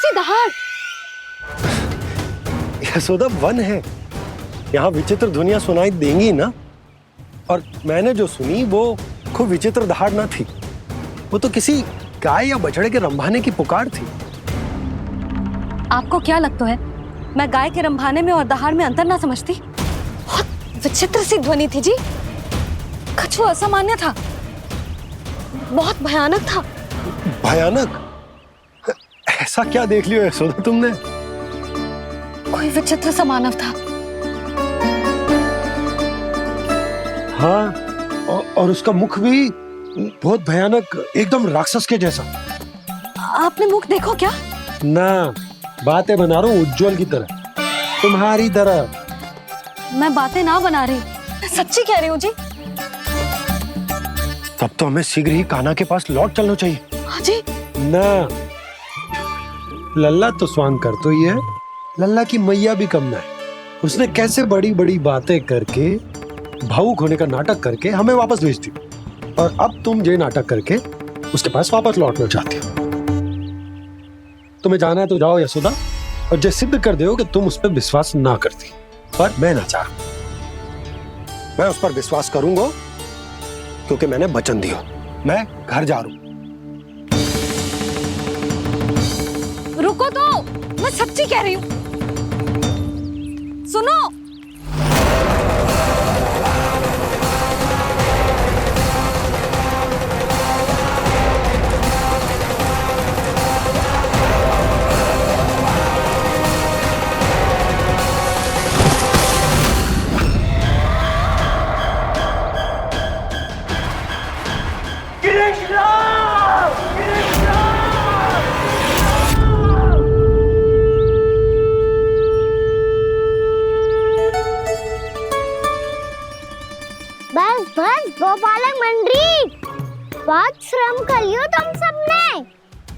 सी दहाड़। यशोदा वन है, यहाँ विचित्र ध्वनियां सुनाई देंगी ना। और मैंने जो सुनी वो खूब विचित्र दहाड़ ना थी, वो तो किसी गाय या बछड़े के रंभाने की पुकार थी। आपको क्या लगता है मैं गाय के रंभाने में और दहाड़ में अंतर ना समझती? बहुत विचित्र सी ध्वनि थी जी, कुछ असामान्य था, बहुत भयानक था। भयानक? ऐसा क्या देख लियो यशोदा तुमने? कोई विचित्र सा मानव था। हाँ, और उसका मुख भी बहुत भयानक, एकदम राक्षस के जैसा। आपने मुख देखो क्या? ना, बातें बना रहा हूँ उज्जवल की तरह, तुम्हारी तरह। मैं बातें ना बना रही, मैं सच्ची कह रही हूँ जी। तब तो हमें शीघ्र ही कान्हा के पास लौट चलना चाहिए। हाँ जी। ना, लल्ला तो स्वांग कर तो ही है, लल्ला की मैया भी कम ना है। उसने कैसे बड़ी बड़ी बातें करके, भावुक होने का नाटक करके हमें वापस भेज दी, और अब तुम ये नाटक करके उसके पास वापस लौटना चाहती हो। तुम्हें जाना है तो जाओ यशोदा, और जो सिद्ध कर दो कि तुम उस पर विश्वास ना करती। पर मैं ना चाह, मैं उस पर विश्वास करूंगा क्योंकि मैंने वचन दिया। मैं घर जा रहा हूं। रुको तो, मैं सच्ची कह रही हूँ, सुनो। बस बस गोपालक मंडली, बहुत श्रम कर लियो तुम सबने,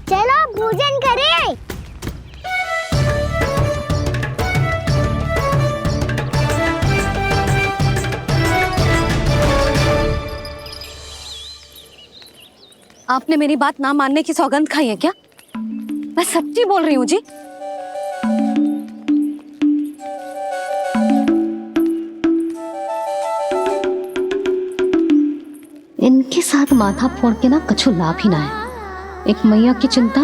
चलो भोजन करें। आपने मेरी बात ना मानने की सौगंध खाई है क्या? मैं सच्ची बोल रही हूँ जी। इनके साथ माथा फोड़ के ना कछु लाभ ही ना है। एक मैया की चिंता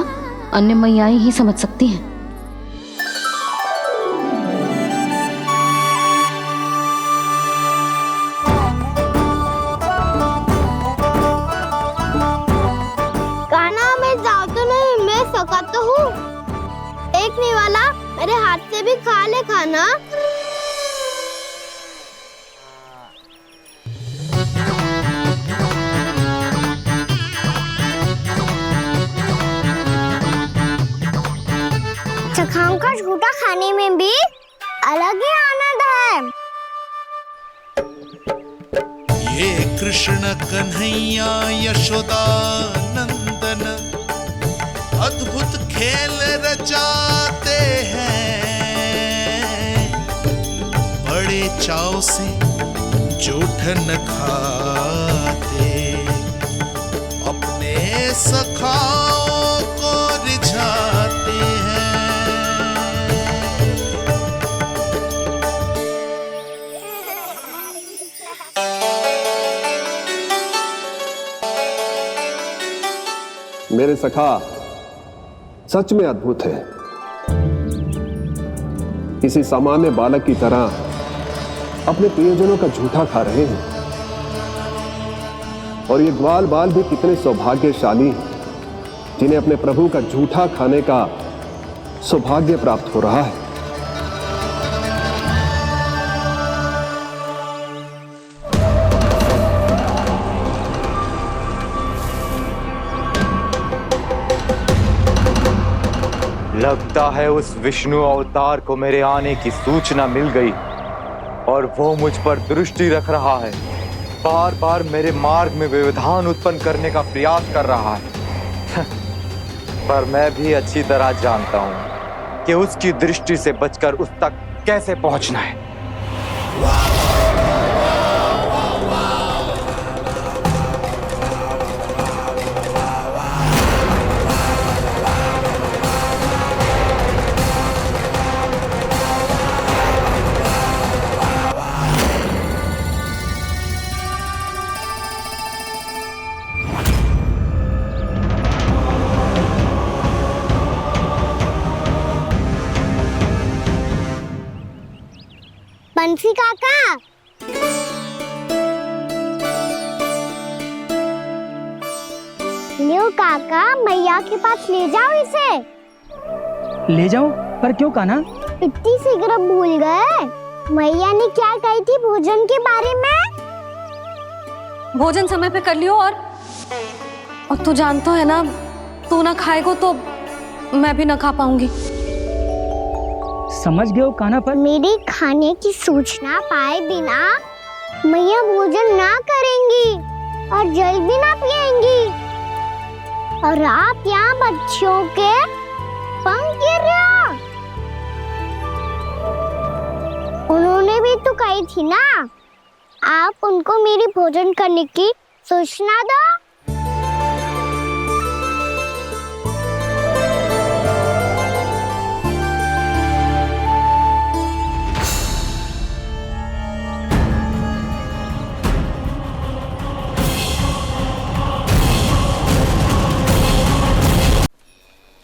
अन्य मैयाएं ही समझ सकती हैं। कान्हा मैं जाऊँ तो नहीं, मैं सका तो हूँ, एक नहीं वाला मेरे हाथ से भी खा ले खाना। चखाओं का झूठा खाने में भी अलग ही आनंद है। ये कृष्ण कन्हैया यशोदा नंदन अद्भुत खेल रचाते हैं, बड़े चाव से जूठन खाते, अपने सखाओं को रिझाते हैं। मेरे सखा सच में अद्भुत है। किसी सामान्य बालक की तरह अपने प्रियजनों का झूठा खा रहे हैं, और ये ग्वाल बाल भी कितने सौभाग्यशाली हैं जिन्हें अपने प्रभु का झूठा खाने का सौभाग्य प्राप्त हो रहा है। लगता है उस विष्णु अवतार को मेरे आने की सूचना मिल गई और वो मुझ पर दृष्टि रख रहा है। बार बार मेरे मार्ग में व्यवधान उत्पन्न करने का प्रयास कर रहा है। पर मैं भी अच्छी तरह जानता हूं कि उसकी दृष्टि से बचकर उस तक कैसे पहुंचना है। तुलसी काका। लियो काका, मैया के पास ले जाओ इसे। ले जाओ? पर क्यों कान्हा? इतनी शीघ्र भूल गए? मैया ने क्या कही थी भोजन के बारे में? भोजन समय पे कर लियो। और तू जानता है ना, तू ना खाएगो तो मैं भी ना खा पाऊंगी। समझ गए हो कान्हा? पर मेरे खाने की सूचना पाए बिना मैया भोजन ना करेंगी और जल भी ना पिएंगी। और आप यहाँ बच्चों के पंख गिर रहे हो। उन्होंने भी तो कही थी ना, आप उनको मेरी भोजन करने की सूचना दो।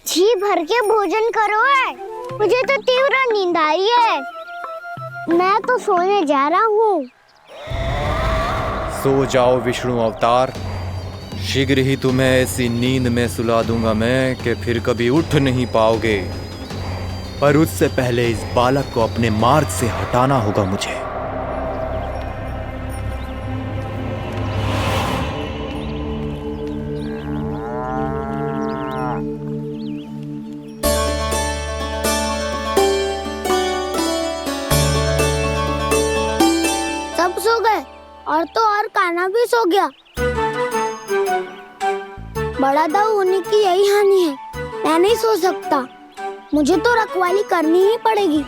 जी भर के भोजन करो है, मुझे तो तीव्र नींद आ रही है। मैं तो सोने जा रहा हूँ। सो जाओ विष्णु अवतार, शीघ्र ही तुम्हें ऐसी नींद में सुला दूंगा मैं कि फिर कभी उठ नहीं पाओगे। पर उससे पहले इस बालक को अपने मार्ग से हटाना होगा मुझे। सब सो गए और तो और कान्हा भी सो गया। बड़ा दाऊ होने की यही हानि है। मैं नहीं सो सकता, मुझे तो रखवाली करनी ही पड़ेगी।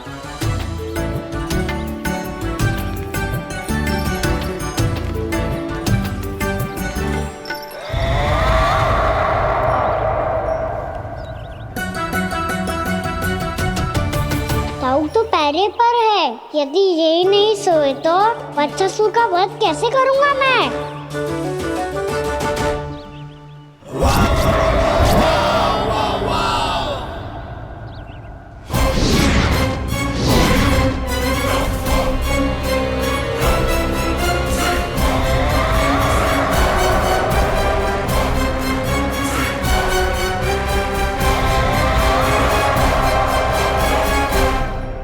दाऊ तो पैरे पर है। यदि यही नहीं सोए तो बच्चासुर का वध कैसे करूंगा मैं?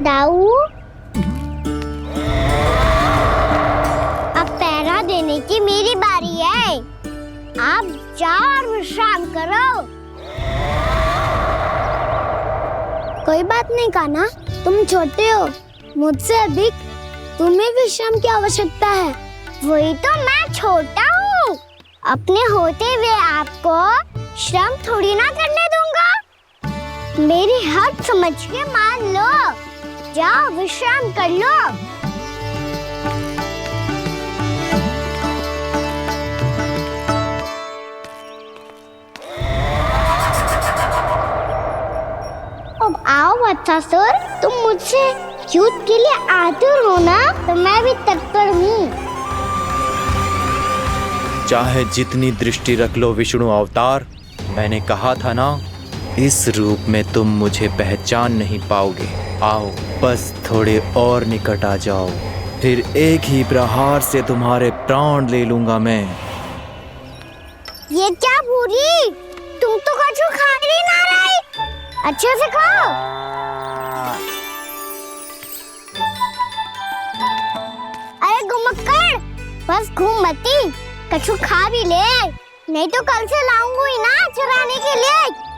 दाऊ, अब पहरा देने की मेरी बारी है। आप जाओ और विश्राम करो। कोई बात नहीं कान्हा, तुम छोटे हो, मुझसे अधिक तुम्हें विश्राम की आवश्यकता है। वही तो, मैं छोटा हूँ, अपने होते हुए आपको श्रम थोड़ी ना करने दूंगा। मेरी हद समझ के मान लो। जाओ विश्राम कर लो। अब आओ बच्चासुर, तुम मुझसे युद्ध के लिए आतुर हो ना, तो मैं भी तत्पर हूँ। चाहे जितनी दृष्टि रख लो विष्णु अवतार, मैंने कहा था ना, इस रूप में तुम मुझे पहचान नहीं पाओगे। आओ, बस थोड़े और निकट आ जाओ, फिर एक ही प्रहार से तुम्हारे प्राण ले लूंगा मैं। ये क्या भूरी, तुम तो कछु खा ही ना रही। अच्छे से खाओ। अरे घुमक्कड़, बस घूम मती, कछु खा भी ले, नहीं तो कल से लाऊंगी ना चुराने के लिए।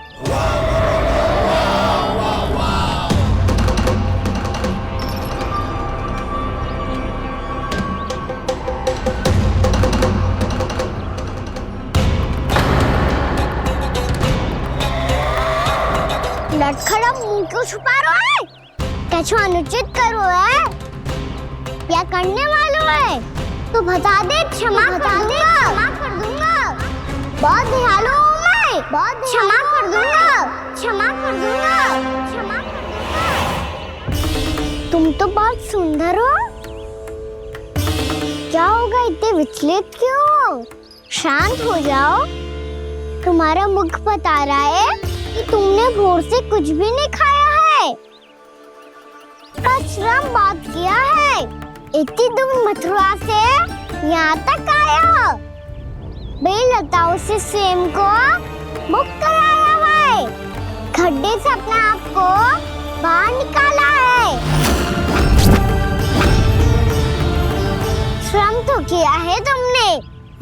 लटखड़ा मुंह क्यों छुपा रहा है? कछु अनुचित करो है या करने वालों है तो बता दे, क्षमा कर दूंगा। बहुत दयालु हूँ मैं, बहुत क्षमा कर दूंगा। तुम तो बहुत सुंदर हो। क्या होगा, इतने विचलित क्यों हो? शांत हो जाओ। तुम्हारा मुख बता रहा है कि तुमने भोर से कुछ भी नहीं खाया है, बस श्रम बहुत किया है। इतनी दूर मथुरा से यहाँ तक आए हो? बेलताओं से सेम को बुक कराया हुआ है, खड्डे से अपने आप को बाहर निकाला है। श्रम तो किया है तुमने,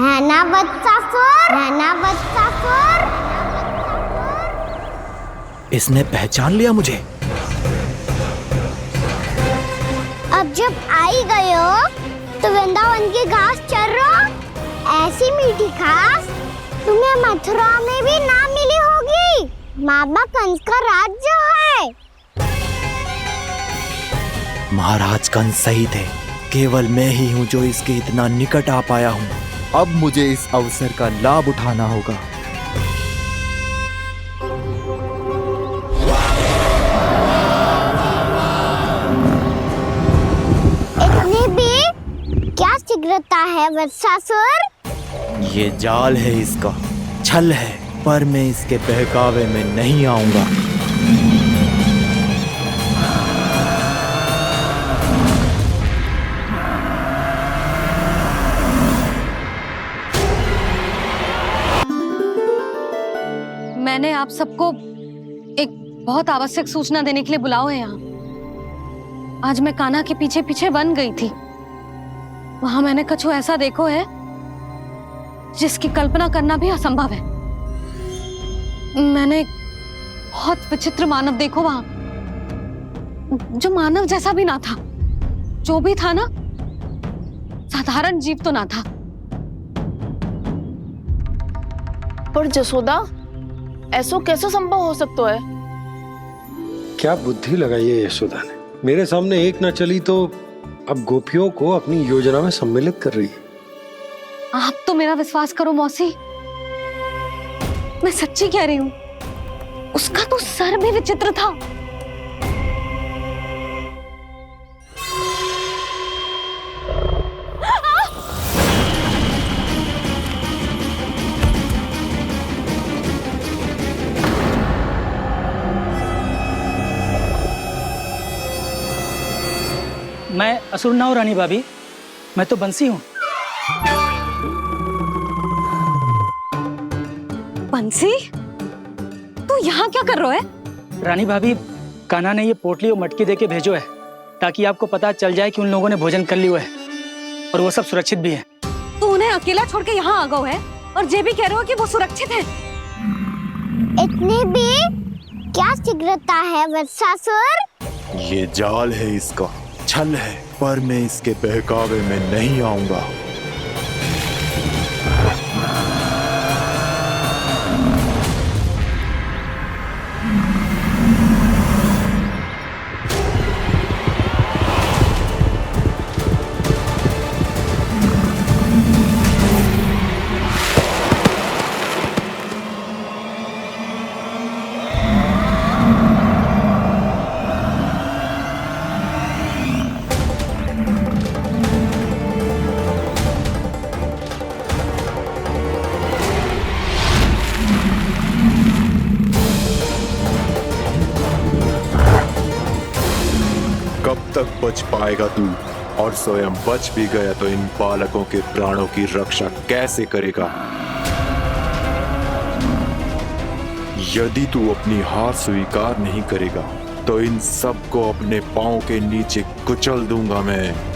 है ना वत्सासुर? है ना वत्सासुर? इसने पहचान लिया मुझे। अब जब आई गए हो तो वृंदावन की घास चर रहो। ऐसी मीठी घास तुम्हें मथुरा में भी ना मिली होगी। मामा कंस का राज्य है। महाराज कंस सही थे, केवल मैं ही हूँ जो इसके इतना निकट आ पाया हूँ। अब मुझे इस अवसर का लाभ उठाना होगा। इतनी भी क्या शीघ्रता है वत्सासुर? ये जाल है इसका, छल है, पर मैं इसके बहकावे में नहीं आऊंगा। मैंने आप सबको एक बहुत आवश्यक सूचना देने के लिए बुलाओ है यहाँ। आज मैं कान्हा के पीछे पीछे वन गई थी। वहां मैंने कछु ऐसा देखो है जिसकी कल्पना करना भी असंभव है। मैंने एक बहुत विचित्र मानव देखो वहां, जो मानव जैसा भी ना था। जो भी था ना, साधारण जीव तो ना था। पर जसोदा, ऐसो कैसे संभव हो सकता है? क्या बुद्धि लगाई है यशोदा ने। मेरे सामने एक ना चली तो अब गोपियों को अपनी योजना में सम्मिलित कर रही है। आप तो मेरा विश्वास करो मौसी, मैं सच्ची कह रही हूं। उसका तो सर भी विचित्र था। मैं असुर ना हूँ रानी भाभी, मैं तो बंसी हूँ। बंसी, तू यहाँ क्या कर रहा है? रानी भाभी, कान्हा ने ये पोटली और मटकी देके भेजो है ताकि आपको पता चल जाए कि उन लोगों ने भोजन कर लिया है और वो सब सुरक्षित भी है। तू उन्हें अकेला छोड़ के यहाँ आ गया है और ये भी कह रहे हो कि वो सुरक्षित है। इतनी भी क्या शीघ्रता है वत्सासुर? ये जाल है इसका, छल है, पर मैं इसके बहकावे में नहीं आऊंगा। कब तक बच पाएगा तू? और स्वयं बच भी गया तो इन बालकों के प्राणों की रक्षा कैसे करेगा? यदि तू अपनी हार स्वीकार नहीं करेगा तो इन सबको अपने पांव के नीचे कुचल दूंगा मैं।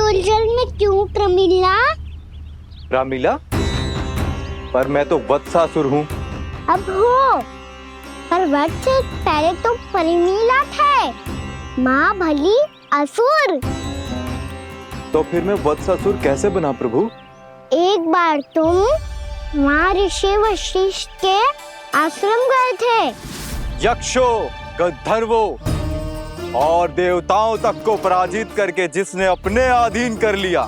उलझन में क्यों प्रमिला? रामीला, पर मैं तो वत्सासुर हूँ। अब हो, पर वक्त से पहले तो परिमीला थे, माँ भली असुर। तो फिर मैं वत्सासुर कैसे बना प्रभु? एक बार तुम महर्षि वशिष्ठ के आश्रम गए थे। यक्षों, गंधर्वों और देवताओं तक को पराजित करके जिसने अपने अधीन कर लिया,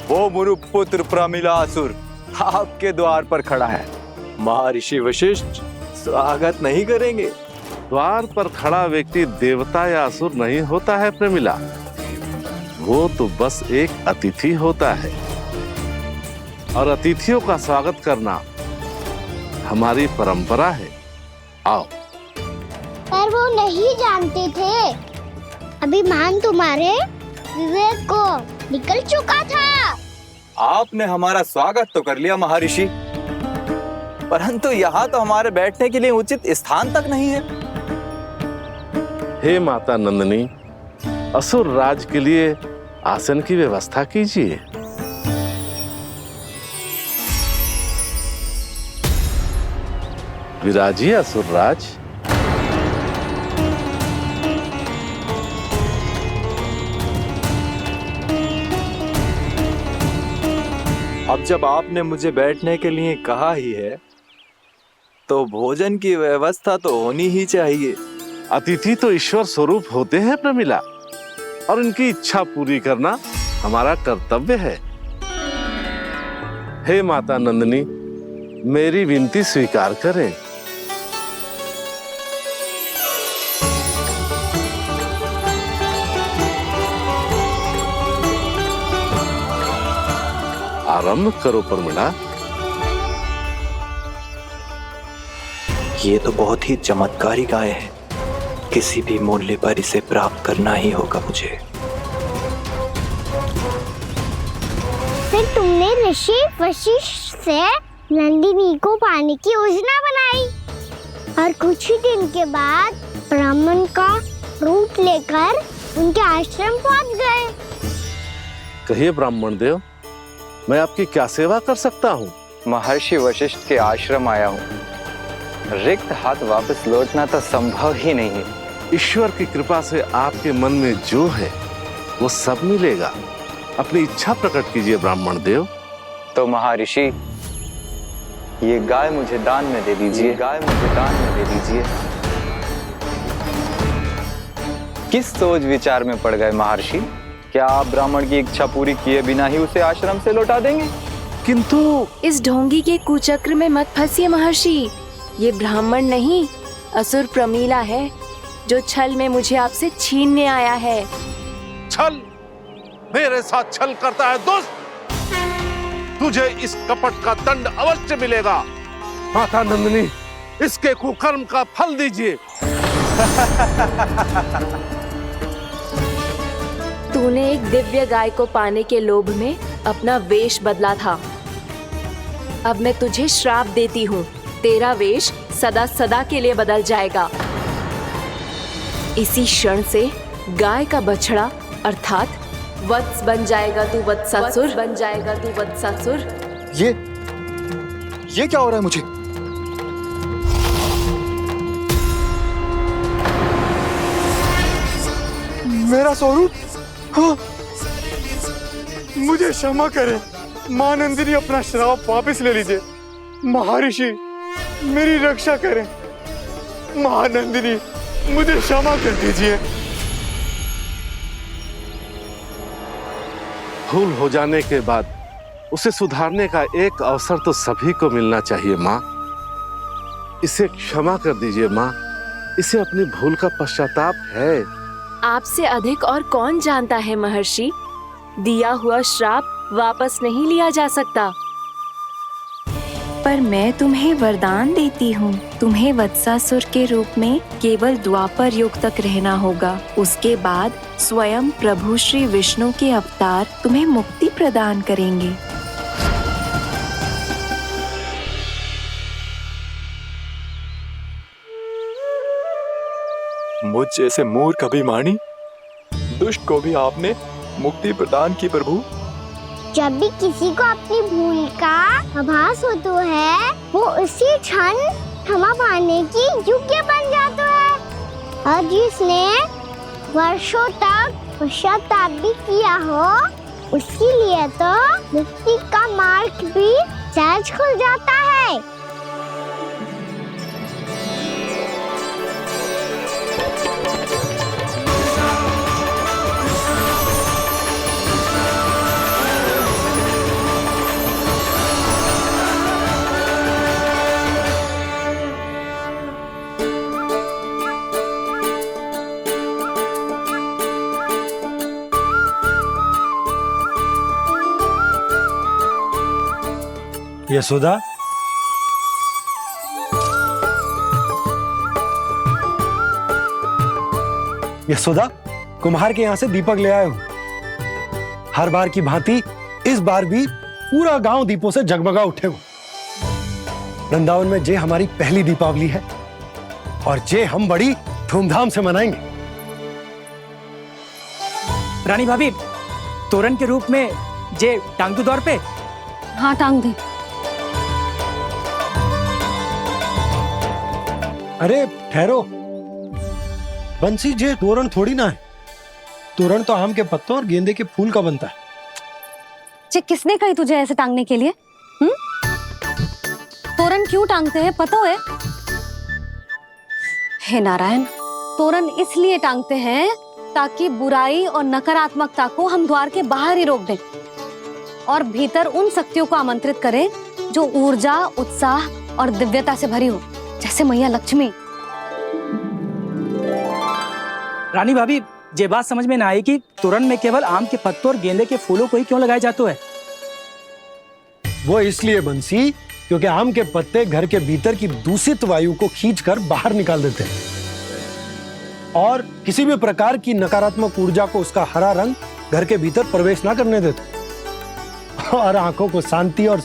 वो मुरुपुत्र प्रमिलासुर आपके द्वार पर खड़ा है। महर्षि वशिष्ठ स्वागत नहीं करेंगे? द्वार पर खड़ा व्यक्ति देवता या असुर नहीं होता है प्रमिला, वो तो बस एक अतिथि होता है, और अतिथियों का स्वागत करना हमारी परंपरा है। आओ। पर वो नहीं जानते थे, अभिमान तुम्हारे विवेक को निकल चुका था। आपने हमारा स्वागत तो कर लिया महर्षि, परंतु यहाँ तो हमारे बैठने के लिए उचित स्थान तक नहीं है। हे माता नंदिनी, असुर राज के लिए आसन की व्यवस्था कीजिए। विराजिए असुर राज। अब जब आपने मुझे बैठने के लिए कहा ही है, तो भोजन की व्यवस्था तो होनी ही चाहिए। अतिथि तो ईश्वर स्वरूप होते हैं प्रमिला, और उनकी इच्छा पूरी करना हमारा कर्तव्य है। हे माता नंदिनी, मेरी विनती स्वीकार करें। आरंभ करो प्रमिला। ये तो बहुत ही चमत्कारी गाय है, किसी भी मूल्य पर इसे प्राप्त करना ही होगा मुझे। फिर तुमने ऋषि वशिष्ठ से नंदिनी को पाने की योजना बनाई, और कुछ ही दिन के बाद ब्राह्मण का रूप लेकर उनके आश्रम पहुंच गए। कहिए ब्राह्मण देव, मैं आपकी क्या सेवा कर सकता हूँ? महर्षि वशिष्ठ के आश्रम आया हूँ, रिक्त हाथ वापस लौटना तो संभव ही नहीं है। ईश्वर की कृपा से आपके मन में जो है वो सब मिलेगा। अपनी इच्छा प्रकट कीजिए ब्राह्मण देव। तो महर्षि, ये गाय मुझे दान में दे दीजिए। गाय मुझे दान में दे दीजिए। किस सोच विचार में पड़ गए महर्षि? क्या आप ब्राह्मण की इच्छा पूरी किए बिना ही उसे आश्रम से लौटा देंगे? किंतु इस ढोंगी के कुचक्र में मत फंसिए महर्षि। ये ब्राह्मण नहीं, असुर प्रमीला है, जो छल में मुझे आपसे छीनने आया है। छल? मेरे साथ छल करता है दुष्ट? तुझे इस कपट का दंड अवश्य मिलेगा। माता नंदिनी, इसके कुकर्म का फल दीजिए। तूने एक दिव्य गाय को पाने के लोभ में अपना वेश बदला था। अब मैं तुझे श्राप देती हूँ, तेरा वेश सदा सदा के लिए बदल जाएगा। इसी क्षण से गाय का बछड़ा अर्थात वत्स बन जाएगा तू वत्सासुर। बन जाएगा तू वत्सासुर। ये क्या हो रहा है मुझे? मेरा स्वरूप? हाँ। मुझे क्षमा करें मां नंदिनी, अपना श्राप वापस ले लीजिए। महर्षि, मेरी रक्षा करें। मां नंदिनी, मुझे क्षमा कर दीजिए। भूल हो जाने के बाद उसे सुधारने का एक अवसर तो सभी को मिलना चाहिए माँ। इसे क्षमा कर दीजिए माँ, इसे अपनी भूल का पश्चाताप है। आपसे अधिक और कौन जानता है महर्षि, दिया हुआ श्राप वापस नहीं लिया जा सकता। पर मैं तुम्हें वरदान देती हूँ, तुम्हें वत्सासुर के रूप में केवल द्वापर युग तक रहना होगा। उसके बाद स्वयं प्रभु श्री विष्णु के अवतार तुम्हें मुक्ति प्रदान करेंगे। मुझ जैसे मूर्ख अभिमानी दुष्ट को भी आपने मुक्ति प्रदान की प्रभु। जब भी किसी को अपनी भूल का आभास होता है, वो उसी क्षण क्षमा पाने की योग्य बन जाता है। और जिसने वर्षों तक पश्चाताप भी किया हो, उसके लिए तो मुक्ति का मार्ग भी सहज खुल जाता है। यशोदा, यशोदा, कुम्हार के यहाँ से दीपक ले आए हूं। हर बार की भांति इस बार भी पूरा गांव दीपों से जगमगा उठे हो। वृंदावन में जे हमारी पहली दीपावली है और जे हम बड़ी धूमधाम से मनाएंगे। रानी भाभी, तोरण के रूप में जे टांग दो दौर पे। हाँ, टांग दे। अरे ठहरो बंसी, जे तोरण थोड़ी ना है। तोरण तो आम के पत्तों और गेंदे के फूल का बनता है। जे किसने कही तुझे ऐसे टांगने के लिए? तोरण क्यों टांगते हैं पता है? हे नारायण, तोरण इसलिए टांगते हैं ताकि बुराई और नकारात्मकता को हम द्वार के बाहर ही रोक दें और भीतर उन शक्तियों को आमंत्रित करें जो ऊर्जा, उत्साह और दिव्यता से भरी हो, जैसे मैया लक्ष्मी। रानी भाभी, ये बात समझ में ना आई कि तोरण में केवल आम के पत्तों और गेंदे के फूलों को ही क्यों लगाया जाता है? वो इसलिए बंसी, क्योंकि आम के पत्ते घर के भीतर की दूषित वायु को खींचकर बाहर निकाल देते हैं और किसी भी प्रकार की नकारात्मक ऊर्जा को उसका हरा रंग घर के भीतर प्रवेश ना करने देते और आंखों को शांति और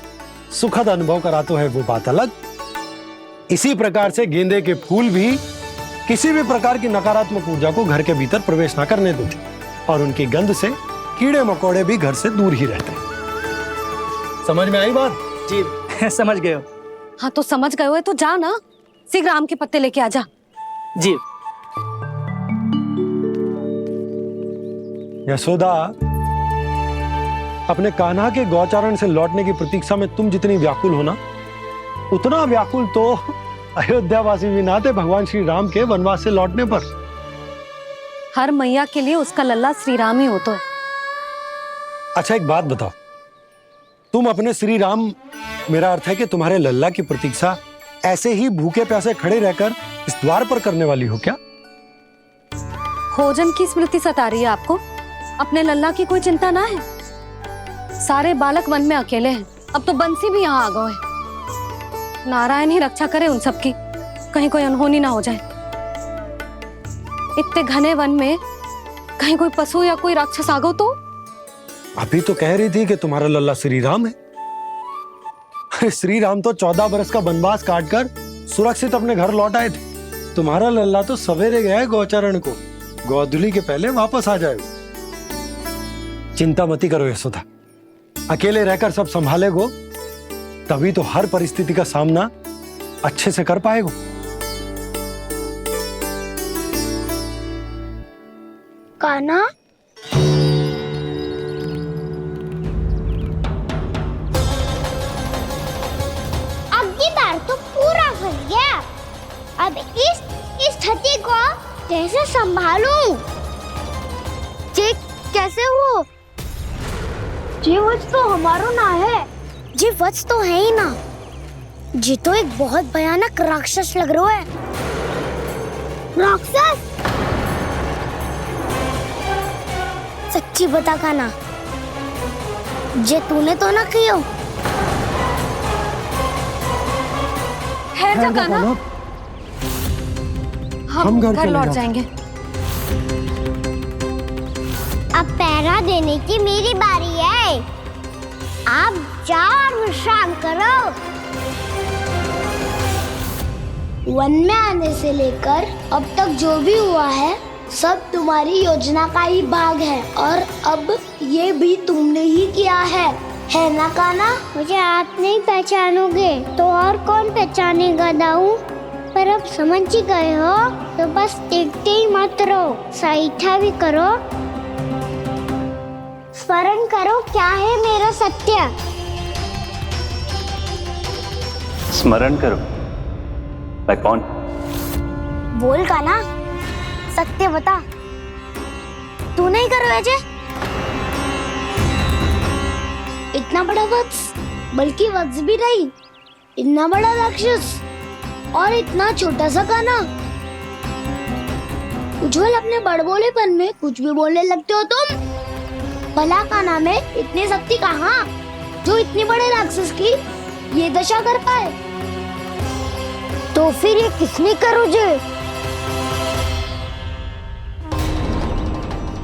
सुखद अनुभव कराता है, वो बात अलग। इसी प्रकार से गेंदे के फूल भी किसी भी प्रकार की नकारात्मक ऊर्जा को घर के भीतर प्रवेश ना करने देते और उनकी गंध से कीड़े मकोड़े भी घर से दूर ही रहते हैं। समझ में आई बात? जी समझ गए हो। हाँ, तो समझ गए हो तो जा ना, शीघ्र आम के पत्ते लेके आ जा। जी। यशोदा, अपने कान्हा के गौचारण से लौटने की प्रतीक्षा में तुम जितनी व्याकुल हो ना, उतना व्याकुल तो अयोध्यावासी भी ना थे भगवान श्री राम के वनवास से लौटने पर। हर मैया के लिए उसका लल्ला श्री राम ही होता है। अच्छा, एक बात बताओ, तुम अपने श्री राम, मेरा अर्थ है कि तुम्हारे लल्ला की प्रतीक्षा ऐसे ही भूखे प्यासे खड़े रहकर इस द्वार पर करने वाली हो क्या? भोजन की स्मृति सता रही है आपको? अपने लल्ला की कोई चिंता ना है। सारे बालक वन में अकेले हैं, अब तो बंसी भी यहाँ आ गए हैं। नारायण ही रक्षा करे उन सबकी, कहीं कोई अनहोनी ना हो जाए। इतने घने वन में कहीं कोई पशु या कोई राक्षस आ गो तो? अभी तो कह रही थी कि तुम्हारा लल्ला श्री राम है। अरे श्री राम तो 14 बरस का वनवास काटकर सुरक्षित अपने घर लौट आए थे। तुम्हारा लल्ला तो सवेरे गया है गौचरण को, गोधूली के पहले वापस आ जाएगा। चिंता मती करो यशोदा, अकेले रहकर सब संभालेगो तभी तो हर परिस्थिति का सामना अच्छे से कर पाएगो। कान्हा, अब की बार तो पूरा फंस गया। अब इस स्थिति को कैसे संभालूं? जी कैसे हो? जी वच तो हमारो ना है। जी वच तो है ही ना। जी तो एक बहुत भयानक राक्षस लग रहा है। राक्षस? सच्ची बता कान्हा, जे तूने तो ना कियो? है जा कान्हा, हम घर लौट जाएंगे। अब पहरा देने की मेरी बारी है। आप जाओ और विश्राम करो। वन में आने से लेकर अब तक जो भी हुआ है सब तुम्हारी योजना का ही भाग है और अब ये भी तुमने ही किया है ना काना? मुझे आप नहीं पहचानोगे तो और कौन पहचानेगा दाऊ? पर अब समझ ही गए हो तो बस देखते ही मत रहो, सईठा भी करो, स्मरण करो क्या है मेरा सत्य। स्मरण करो? मैं कौन? बोल काना, सत्य बता। तू नहीं करो अजय? इतना बड़ा वत्स, बल्कि वत्स भी नहीं, इतना बड़ा राक्षस और इतना छोटा सा काना। उज्जवल अपने बड़बोलेपन में कुछ भी बोलने लगते हो तुम। भला काना में इतनी शक्ति कहाँ जो इतने बड़े राक्षस की ये दशा कर पाए? तो फिर ये किसने करो जे?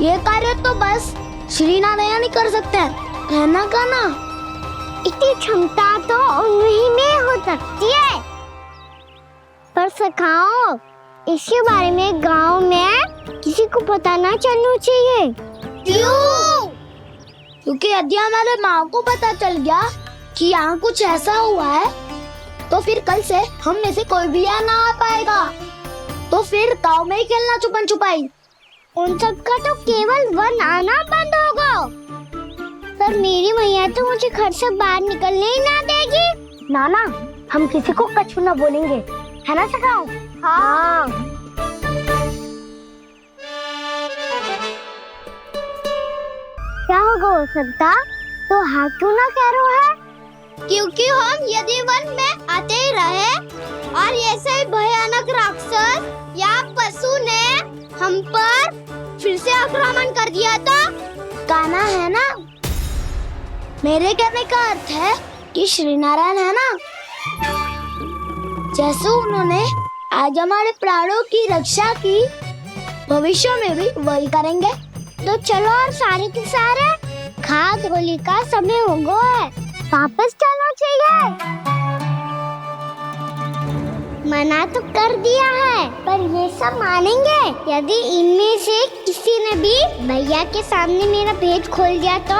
ये कार्य तो बस श्री नारायण ही कर सकते हैं, है ना काना? इतनी क्षमता तो उन्हीं में हो सकती है, पर सखाओ इसके बारे में गांव में किसी को पता ना चलना चाहिए। क्यों? क्योंकि यदि हमारे माँ को पता चल गया कि यहाँ कुछ ऐसा हुआ है तो फिर कल से हम में से कोई भी यहाँ ना आ पाएगा। तो फिर गांव में ही खेलना छुपन छुपाई। उन सब का तो केवल वन आना बंद होगा। पर मेरी मैया तो मुझे घर से बाहर निकलने ही ना देगी। नाना, हम किसी को कछु ना बोलेंगे, है ना सखाओ? हाँ। क्या होगा हो सकता? तो हाँ क्यों ना कह रहा है? क्योंकि हम यदि वन में आते ही रहे और ऐसे ही भयानक राक्षस या पशु ने हम पर फिर से आक्रमण कर दिया तो काना, है ना? मेरे कहने का अर्थ है कि श्री नारायण है ना, जैसे उन्होंने आज हमारे प्राणों की रक्षा की, भविष्य में भी वही करेंगे। तो चलो और सारे के सारे खाद होली का समय हो गया है, वापस चलना चाहिए। मना तो कर दिया है, पर ये सब मानेंगे यदि इनमें से किसी ने भी भैया के सामने मेरा भेद खोल दिया तो?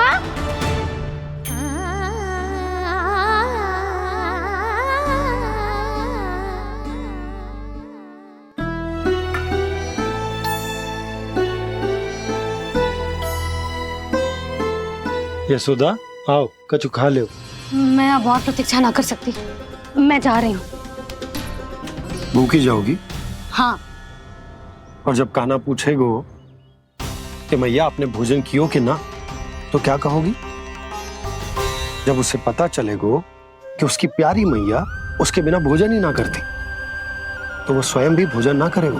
यशोदा, आओ कछु खा लो। मैं अब और प्रतीक्षा ना कर सकती, मैं जा रही हूँ। भूखी जाओगी? हाँ। और जब काना पूछेगो कि मैया आपने भोजन कियो कि ना, तो क्या कहोगी? जब उसे पता चलेगो कि उसकी प्यारी मैया उसके बिना भोजन ही ना करती, तो वो स्वयं भी भोजन ना करेगो,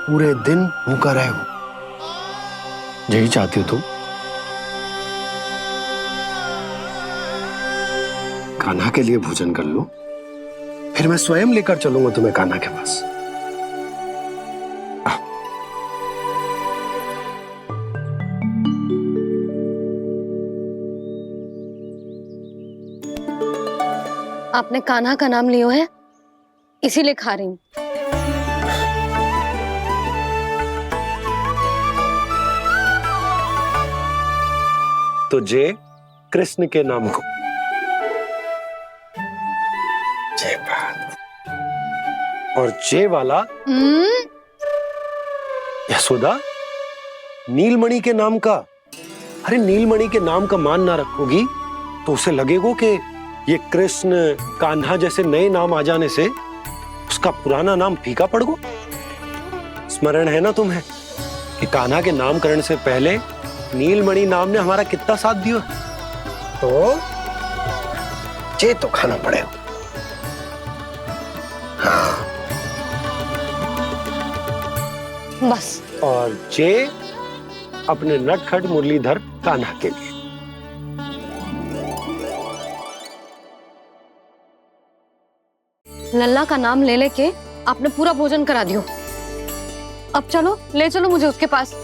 पूरे दिन भूखा रहेगो। यही चाहती हो तुम? कान्हा के लिए भोजन कर लो, फिर मैं स्वयं लेकर चलूंगा तुम्हें कान्हा के पास। आपने कान्हा का नाम लियो है, इसीलिए खा रही हूँ। तो जय कृष्ण के नाम को। जय बात। और जय वाला यशोदा, नीलमणि के नाम का। अरे नीलमणि के नाम का मान ना रखोगी तो उसे लगेगा कि ये कृष्ण कान्हा जैसे नए नाम आ जाने से उसका पुराना नाम फीका पड़ गो। स्मरण है ना तुम्हें कि कान्हा के नामकरण से पहले नीलमणि नाम ने हमारा कितना साथ दिया? तो जे तो खाना पड़ेगा। हाँ। बस। और जे अपने नटखट मुरलीधर कान्हा के लिए। लल्ला का नाम ले लेके आपने पूरा भोजन करा दियो। अब चलो, ले चलो मुझे उसके पास।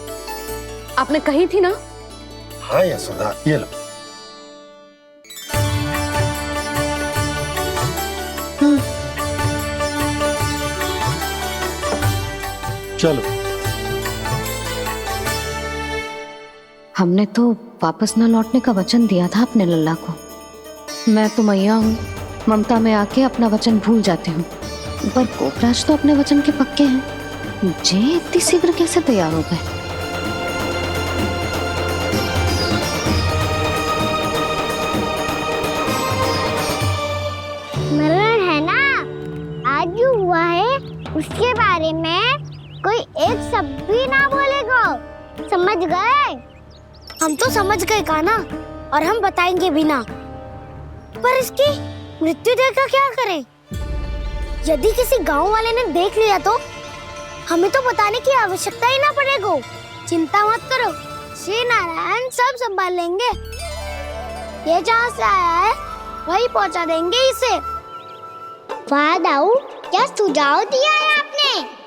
आपने कही थी ना? हाँ यशोदा, ये लो। चलो। हमने तो वापस न लौटने का वचन दिया था अपने लल्ला को। मैं तो मैया हूँ, ममता में आके अपना वचन भूल जाती हूँ, पर गोपराज तो अपने वचन के पक्के हैं। जे इतनी शीघ्र कैसे तैयार हो गए? मरण है ना, आज जो हुआ है उसके बारे में कोई एक शब्द भी ना बोलेगा, समझ गए? हम तो समझ गए कान्हा, और हम बताएंगे भी ना। पर इसकी मृत्यु देखकर क्या करें? यदि किसी गांव वाले ने देख लिया तो हमें तो बताने की आवश्यकता ही ना पड़ेगा। चिंता मत करो, श्री नारायण सब संभाल लेंगे। ये जहाँ से आया है वही पहुँचा देंगे इसे। वाह दाऊ, क्या सुझाव दिया है आपने?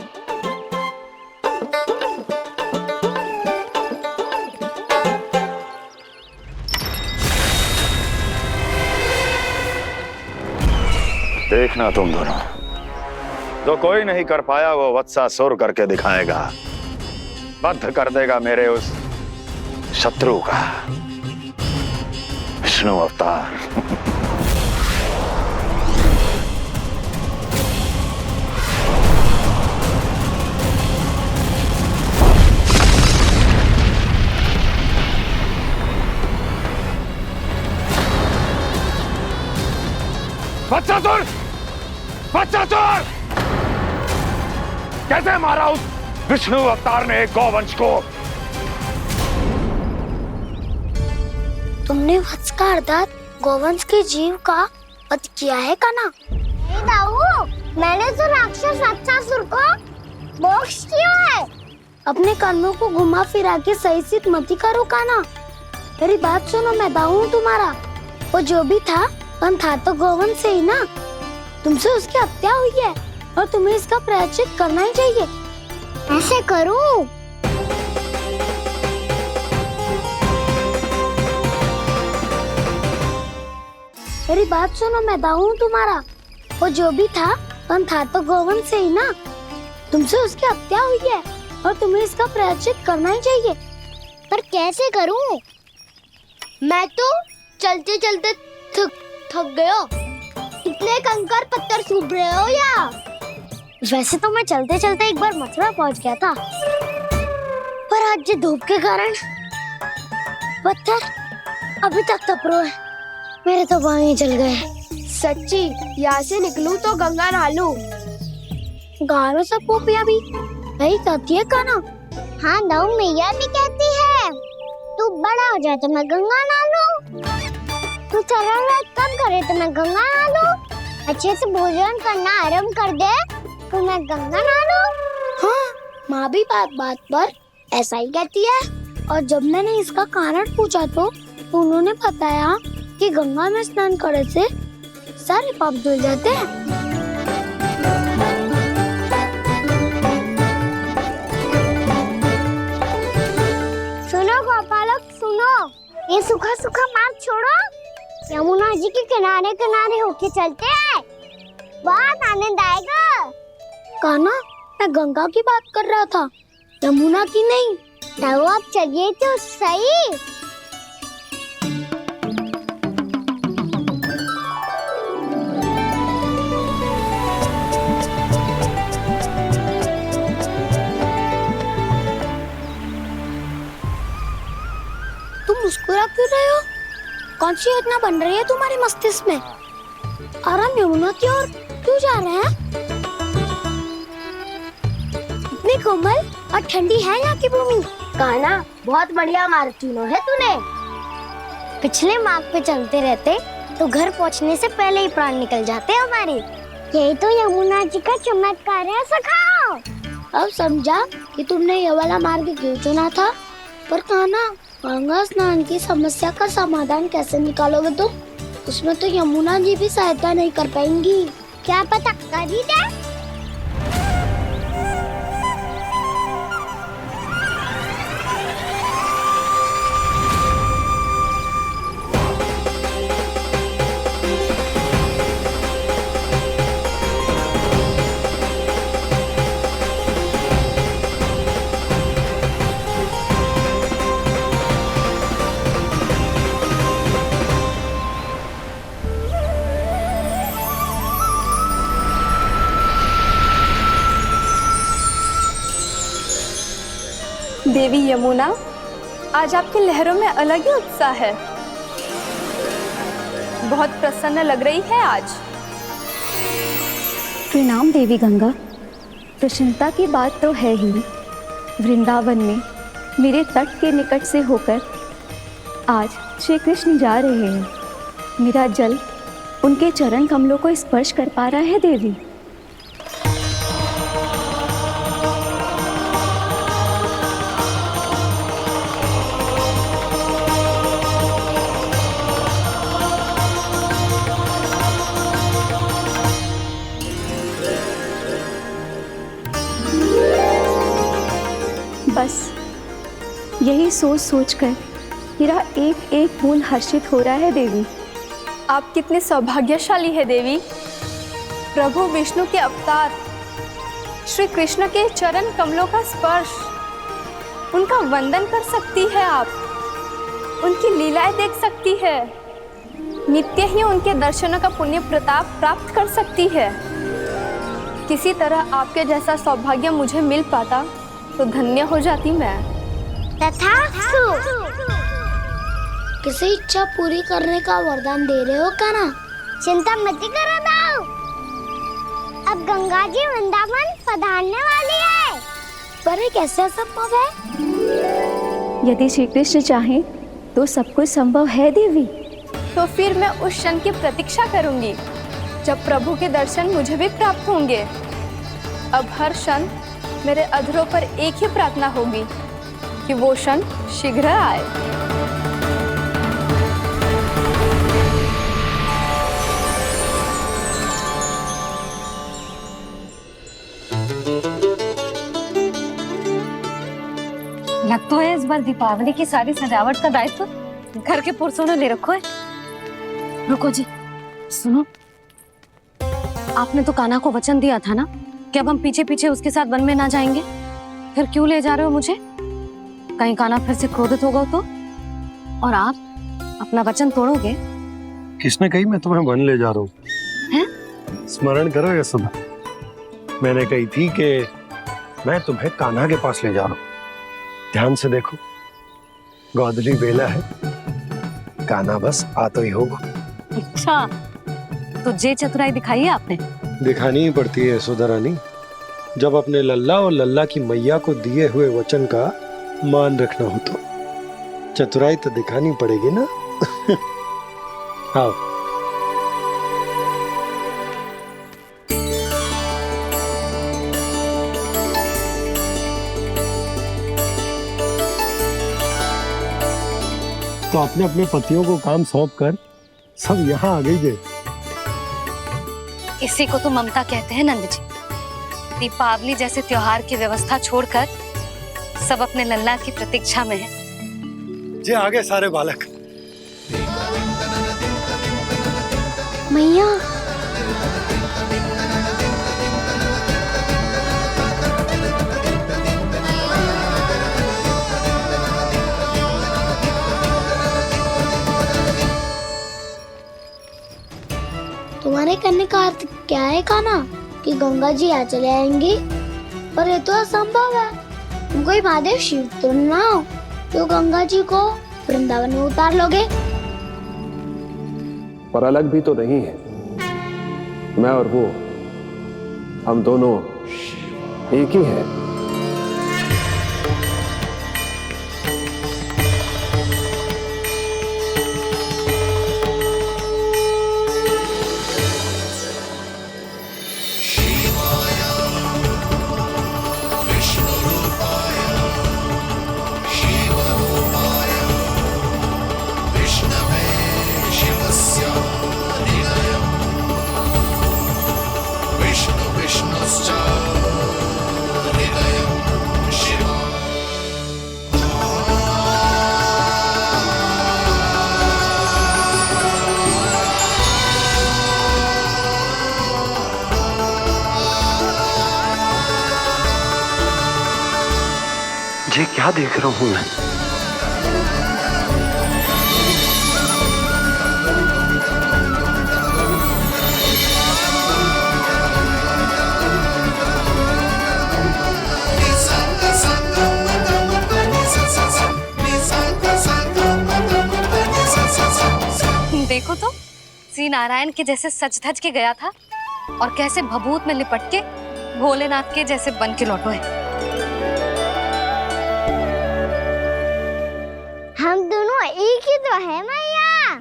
देखना तुम दोनों, जो कोई नहीं कर पाया वो वत्सासुर करके दिखाएगा। बद्ध कर देगा मेरे उस शत्रु का विष्णु अवतार। वत्सासुर! वत्सासुर! कैसे मारा उस विष्णु अवतार ने गौवंश को? तुमने वत्स का अर्थात गौवंश के जीव का वध किया है कान्हा? नहीं दाऊ, मैंने तो राक्षस वत्सासुर को मोक्ष दिया है। अपने कर्मों को घुमा फिरा के सही सिद्ध मत करो कान्हा। मेरी बात सुनो, मैं दाऊ हूँ तुम्हारा। वो जो भी था था तो गौवंश से ही ना। तुमसे उसकी हत्या हुई है और तुम्हें इसका प्रायश्चित करना ही चाहिए। ऐसे करूं? मेरी बात सुनो, मैं दाऊ हूँ तुम्हारा। वो जो भी था तो गौवंश से ही ना। तुमसे उसकी हत्या हुई है और तुम्हें इसका प्रायश्चित करना ही चाहिए। पर कैसे करूं? मैं तो चलते चलते थक गयो। इतने कंकर पत्थर सूख रहे हो या? वैसे तो मैं चलते चलते एक बार मथुरा पहुंच गया था, पर आज ये धूप के कारण पत्थर अभी तक तप रहे हैं। मेरे तो पाँव ही जल गए। सच्ची, यहाँ से निकलूं तो गंगा नहा लूं। गारों सब पोपिया भी वही कहती है कान्हा। हाँ दाऊ, मैया भी कहती है तू बड़ा हो जाए तो मैं गंगा नहा लूं, तू चरण कम करे तो मैं गंगा नहा लूं, अच्छे से भोजन करना आरंभ कर दे तो मैं गंगा नहा लूं। हाँ, माँ भी बात बात पर ऐसा ही कहती है। और जब मैंने इसका कारण पूछा तो उन्होंने बताया कि गंगा में स्नान करने से सारे पाप धुल जाते हैं। सुनो गोपालक सुनो, ये सूखा सूखा मार्ग छोड़ो, यमुना जी के किनारे किनारे होके चलते हैं, बहुत आनंद आएगा। कान्हा, मैं गंगा की बात कर रहा था, यमुना की नहीं। तो आप चलिए तो सही। तुम मुस्कुरा क्यों रहे हो? कौन सी योजना बन रही है तुम्हारे मस्तिष्क में? और हम यमुना की ओर क्यों जा रहे हैं? इतनी कोमल और ठंडी है यहाँ की भूमि। कान्हा, बहुत बढ़िया मार्ग चुना है तूने। पिछले मार्ग पे चलते रहते तो घर पहुँचने से पहले ही प्राण निकल जाते हमारे। यही तो यमुना जी का चमत्कार है सखाओ। अब समझा कि तुमने ये वाला मार्ग क्यों चुना था। पर कान्हा, गंगा स्नान की समस्या का समाधान कैसे निकालोगे तुम? उसमें तो यमुना जी भी सहायता नहीं कर पाएंगी। क्या पता कर ही दे। देवी यमुना, आज आपकी लहरों में अलग ही उत्साह है। बहुत प्रसन्न लग रही है आज। प्रणाम देवी गंगा। प्रसन्नता की बात तो है ही। वृंदावन में मेरे तट के निकट से होकर आज श्री कृष्ण जा रहे हैं। मेरा जल उनके चरण कमलों को स्पर्श कर पा रहा है देवी। बस यही सोच सोचकर मेरा एक एक फूल हर्षित हो रहा है देवी। आप कितने सौभाग्यशाली है देवी। प्रभु विष्णु के अवतार श्री कृष्ण के चरण कमलों का स्पर्श, उनका वंदन कर सकती है आप, उनकी लीलाएं देख सकती है, नित्य ही उनके दर्शनों का पुण्य प्रताप प्राप्त कर सकती है। किसी तरह आपके जैसा सौभाग्य मुझे मिल पाता तो धन्य हो जाती मैं। तथास्तु। किसी इच्छा पूरी करने का वरदान दे रहे हो कान्हा? चिंता मत करो दाऊ। अब गंगा जी वृंदावन पधारने वाली है। पर ये कैसे संभव है? यदि श्री कृष्ण चाहे तो सब कुछ संभव है देवी। तो फिर मैं उस क्षण की प्रतीक्षा करूंगी जब प्रभु के दर्शन मुझे भी प्राप्त होंगे। अब हर क्षण मेरे अधरों पर एक ही प्रार्थना होगी कि वो क्षण शीघ्र आए। लग तो है इस बार दीपावली की सारी सजावट का दायित्व घर के पुरुषों ने ले रखो है। रुको जी, सुनो, आपने तो कान्हा को वचन दिया था ना कि अब हम पीछे पीछे उसके साथ वन में ना जाएंगे। फिर क्यों ले जा रहे हो मुझे? कहीं कान्हा फिर से क्रोधित होगा तो? और आप अपना वचन तोड़ोगे? किसने कही मैं तुम्हें वन ले जा रहा हूँ? स्मरण करो यशोदा, मैंने कही थी कि मैं तुम्हें कान्हा के पास ले जा रहा हूँ। ध्यान से देखो, गोधली बेला है, कान्हा बस आ तो ही होगा। अच्छा, तो जे चतुराई दिखाई है आपने? दिखानी ही पड़ती है यशोदा रानी, जब अपने लल्ला और लल्ला की मैया को दिए हुए वचन का मान रखना हो तो चतुराई तो दिखानी पड़ेगी ना। आओ। तो अपने अपने पतियों को काम सौंप कर सब यहाँ आ गई है। इसी को तो ममता कहते हैं नंद जी। दीपावली जैसे त्योहार की व्यवस्था छोड़कर सब अपने लल्ला की प्रतीक्षा में है। जे आगे सारे बालक। मैया, तुम्हारे कहने का अर्थ क्या है कान्हा? कि गंगा जी आ चले आएंगी? पर ये तो असंभव है। तुम कोई महादेव शिव तो ना हो तो गंगा जी को वृंदावन में उतार लोगे? पर अलग भी तो नहीं है। मैं और वो, हम दोनों एक ही हैं। ये क्या देख रहा हूँ मैं? श्री नारायण के जैसे सच धज के गया था और कैसे भभूत में लिपट के भोलेनाथ के जैसे बन के लौटो है। हम दोनों एक ही तो है मैया,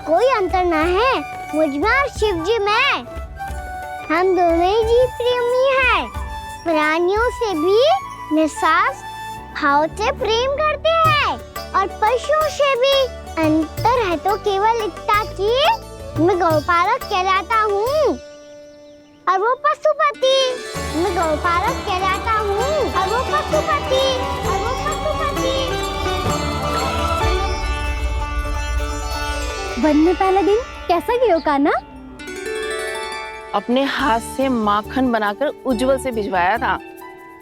कोई अंतर ना है मुझ में और शिव जी में। हम दोनों ही जीव प्रेमी हैं, प्राणियों से भी निस्वार्थ भाव से प्रेम करते हैं और पशुओं से भी। अंतर है तो केवल इतना कि मैं गौपालक कहलाता हूँ और वो पशुपति। मैं गौपालक कहलाता हूँ और वो पशुपति, और वो पशुपति। वन में पहला दिन कैसा गया कान्हा? अपने हाथ से माखन बनाकर उज्जवल से भिजवाया था।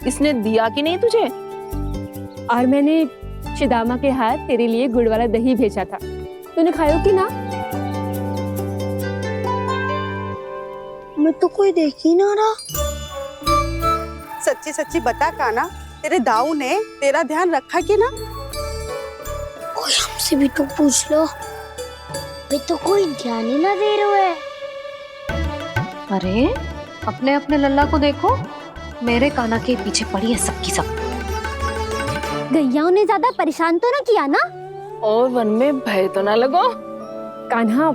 इसने दिया कि नहीं तुझे? और मैंने शिदामा के हाथ तेरे लिए गुड़ वाला दही भेजा था, तूने खायो कि ना? मैं तो कोई देख ही ना रहा। सच्ची सच्ची बता कान्हा, तेरे दाऊ ने तेरा ध्यान रखा कि ना? कोई हमसे भी तो पूछ लो, वे तो कोई ध्यान ही ना दे रहे हैं। अरे अपने अपने लल्ला को देखो, मेरे कान्हा के पीछे पड़ी है सबकी सब। गैयाओं ने ज्यादा परेशान तो ना किया ना? और वन में भय तो ना लगो? कान्हा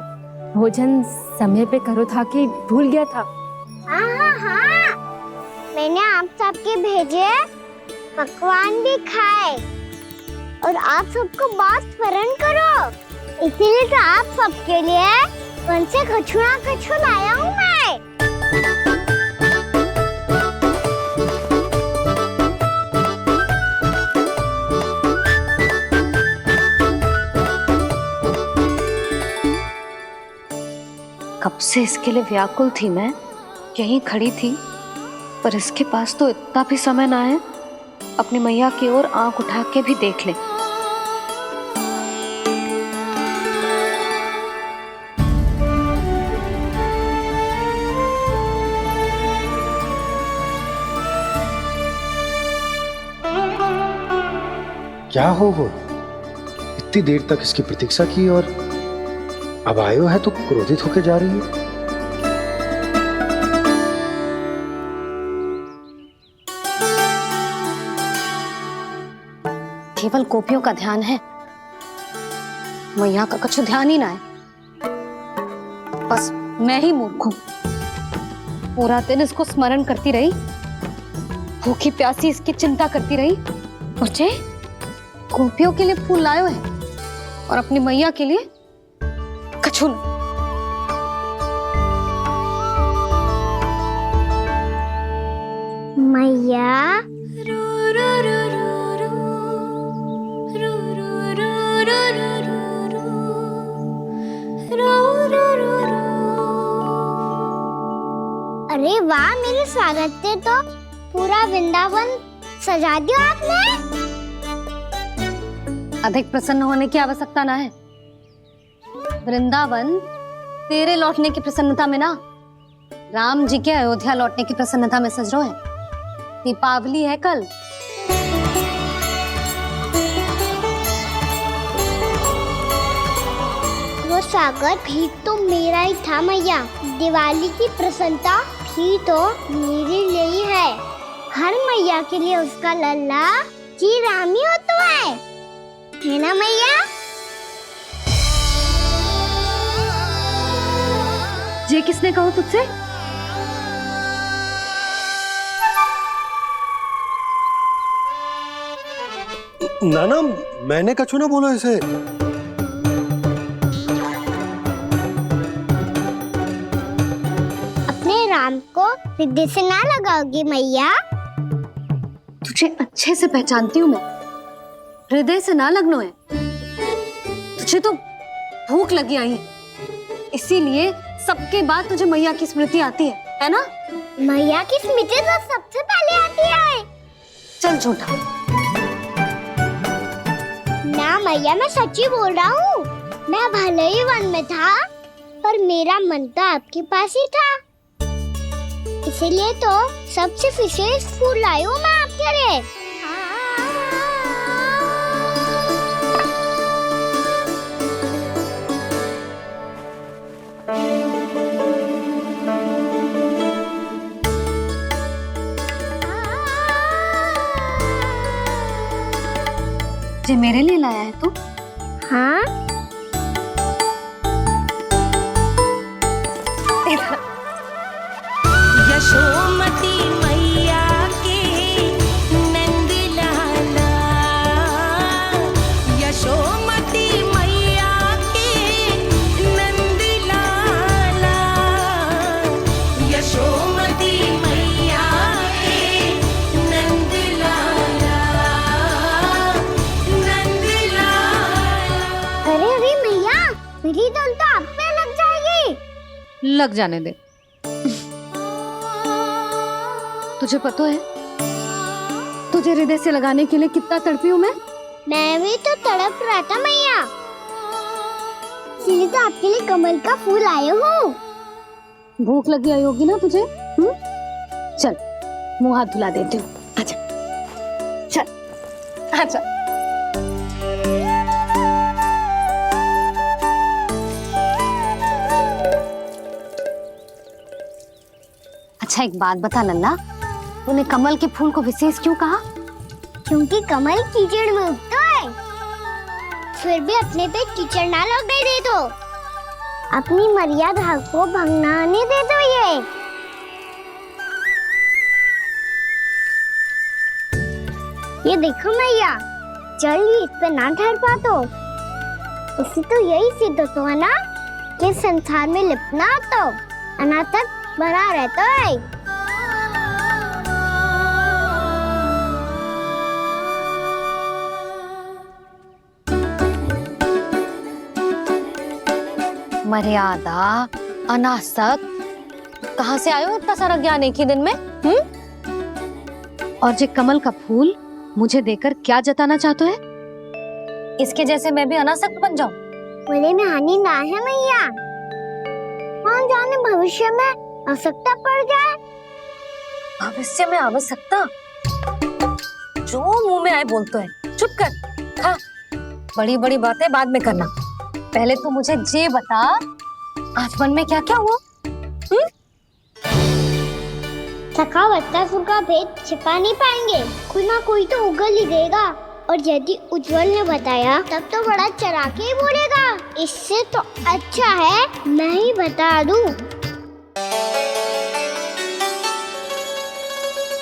भोजन समय पे करो था कि भूल गया था? हाँ, मैंने आप सबके भेजे पकवान भी खाए और आप सबको बात स्मरण करो, इसीलिए तो आप सबके लिए वन से कछु लाया हूँ मैं। कब से इसके लिए व्याकुल थी मैं, यहीं खड़ी थी, पर इसके पास तो इतना भी समय ना है अपनी मैया की ओर आंख उठा के भी देख ले। क्या हो वो? इतनी देर तक इसकी प्रतीक्षा की और अब आयो है तो क्रोधित होकर जा रही है। केवल गोपियों का ध्यान है, मैया का कुछ ध्यान ही ना है। बस मैं ही मूर्ख हूं, पूरा दिन इसको स्मरण करती रही, भूखी प्यासी इसकी चिंता करती रही, और जे गोपियों के लिए फूल लायो है और अपनी मैया के लिए कछु नहीं। मैया अरे वाह, मेरे स्वागत से तो पूरा वृंदावन सजा दिया आपने। अधिक प्रसन्न होने की आवश्यकता ना है। वृंदावन तेरे लौटने की प्रसन्नता में ना, राम जी के अयोध्या लौटने की प्रसन्नता में सज रहे हैं। दीपावली है कल। वो स्वागत भी तो मेरा ही था मैया। दिवाली की प्रसन्नता भी तो मेरे लिए ही है। हर मैया के लिए उसका लल्ला जी राम ही होता है ना मैया? ये किसने कहा तुझसे? नाना, मैंने कछु ना बोला इसे। अपने राम को हृदय से ना लगाओगी मैया? तुझे अच्छे से पहचानती हूँ मैं, हृदय से ना लगनो है। तुझे तो भूख लगी आई है, इसीलिए सबके बाद तुझे मैया की स्मृति आती है ना? मैया की स्मृति तो सबसे पहले आती है। चल झूठा। ना मैया, मैं सच्ची बोल रहा हूँ। मैं भले ही वन में था, पर मेरा मन तो आपके पास ही था, इसीलिए तो सबसे विशेष फूल लाई हूँ मैं आपके लिए। जे मेरे लिए लाया है तू? हाँ, यशोमती मैया के नंद लाला, यशोमती मैया के नंद लाला, यशोमती मैया के नंद लाला, नंद लाला। अरे अरे मैया, मेरी धुन तो आप पे लग जाएगी। लग जाने दे। तुझे पता है तुझे हृदय से लगाने के लिए कितना तड़पी हूँ मैं भी तो तड़प रहा था मैया, इसलिए तो आपके लिए कमल का फूल आए हूँ। भूख लगी आई होगी ना तुझे? चल मुंह हाथ धुला देती हूँ। आजा चल आजा। अच्छा एक बात बता लल्ला, तूने कमल के फूल को विशेष क्यों कहा? क्योंकि कमल कीचड़ में उगता है, फिर भी अपने पे कीचड़ ना लगने दे दो, अपनी मर्यादा को भंग ना आने दे दो। ये देखो मैया, जल ही इस पे ना ठहर पा तो इसी तो यही सिद्ध होता है ना कि संसार में लिपना तो अनाथक बना रहता है। मर्यादा, अनासक, कहाँ से आयो इतना सारा ज्ञान एक ही दिन में? और जे कमल का फूल मुझे देकर क्या जताना चाहते है? इसके जैसे मैं भी अनासक्त बन जाऊं? बोले में हानि ना है मैया, कौन जाने भविष्य में आवश्यकता पड़ जाए। भविष्य में आवश्यकता? जो मुंह में आए बोलते हैं, चुप कर। हाँ, बड़ी बड़ी बातें बाद में करना, पहले तू मुझे ये बता आज मन में क्या क्या हुआ? सखा बत्तासुर का भेद छिपा नहीं पाएंगे, कोई ना कोई तो उगल ही देगा, और यदि उज्जवल ने बताया तब तो बड़ा चढ़ा के ही बोलेगा। इससे तो अच्छा है मैं ही बता दूं।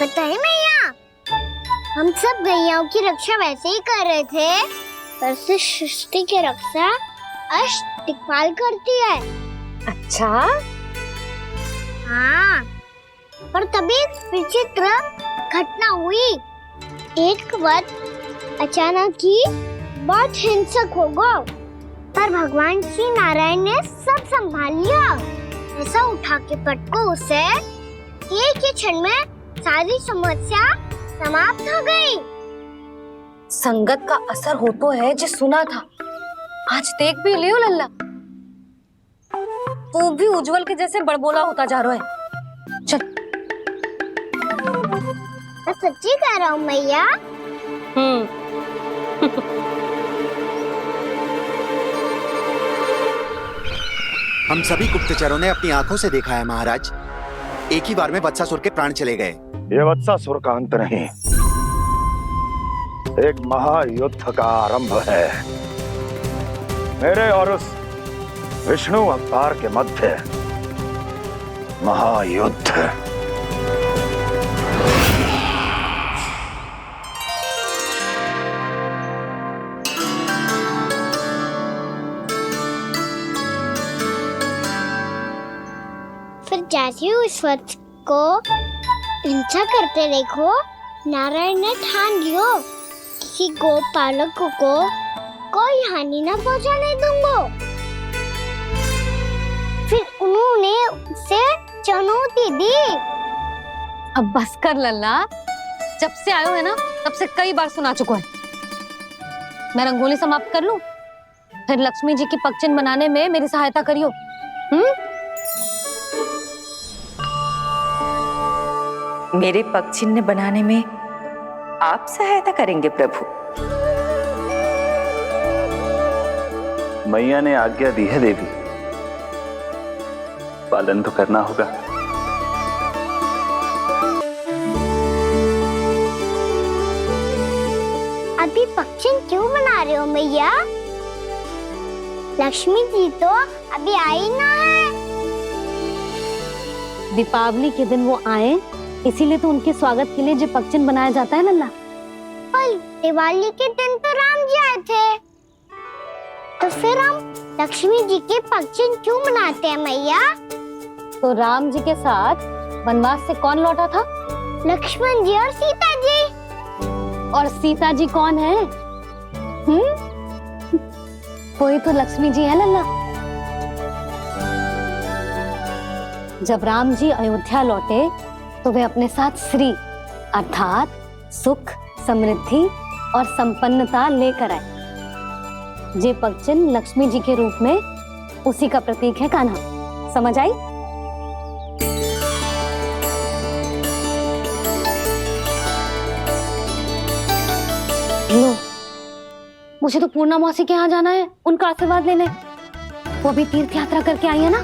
बताइए मैया, हम सब गैयाओं की रक्षा वैसे ही कर रहे थे, पर से सृष्टि की रक्षा अष्ट दिक्पाल करती है। अच्छा? हाँ, पर तभी विचित्र घटना हुई। एक वक्त अचानक ही बहुत हिंसक हो गया, पर भगवान श्री नारायण ने सब संभाल लिया। ऐसा उठा के पटको उसे, एक ही क्षण में सारी समस्या समाप्त हो गई। संगत का असर हो तो है जो सुना था, आज देख भी लियो लल्ला, तू भी उज्जवल के जैसे बड़बोला होता जा रहा है। चल। मैं सच्ची कह रहा हूँ मैया। हम सभी गुप्तचरों ने अपनी आंखों से देखा है महाराज, एक ही बार में वत्सासुर के प्राण चले गए। ये वत्सासुर का अंत नहीं, एक महायुद्ध का आरंभ है। मेरे और उस विष्णु अवतार के मध्य महायुद्ध। फिर जैसे ही उस वक्त को हिंसा करते देखो, नारायण ने ठान लियो किसी गोपालक को कोई हानि न पहुंचाने दूंगा। फिर उन्होंने उसे चुनौती दी। अब बस कर लल्ला, जब से आयो है ना तब से कई बार सुना चुका है। मैं रंगोली समाप्त कर लूं, फिर लक्ष्मी जी की पगचिन बनाने में मेरी सहायता करियो। मेरे पगचिन्ह बनाने में आप सहायता करेंगे प्रभु? मैया ने आज्ञा दी है देवी, पालन तो करना होगा। अभी पक्षी क्यों बना रहे हो मैया? लक्ष्मी जी तो अभी आई ना है। दीपावली के दिन वो आए, इसीलिए तो उनके स्वागत के लिए जो पक्षन बनाया जाता है लल्ला। पर दिवाली के दिन तो राम जी आए थे, तो फिर हम लक्ष्मी जी के पक्षन क्यों बनाते हैं मैया? तो राम जी के साथ वनवास से कौन लौटा था? लक्ष्मण जी और सीता जी। और सीता जी कौन है? वही तो लक्ष्मी जी है लल्ला। जब राम जी अयोध्या लौटे तो वे अपने साथ श्री अर्थात सुख, समृद्धि और संपन्नता लेकर आए। जे पक्षन लक्ष्मी जी के रूप में उसी का प्रतीक है कान्हा। समझ आई? लो, मुझे तो पूर्णा मौसी के यहाँ जाना है, उनका आशीर्वाद लेने। वो भी तीर्थ यात्रा करके आई है ना।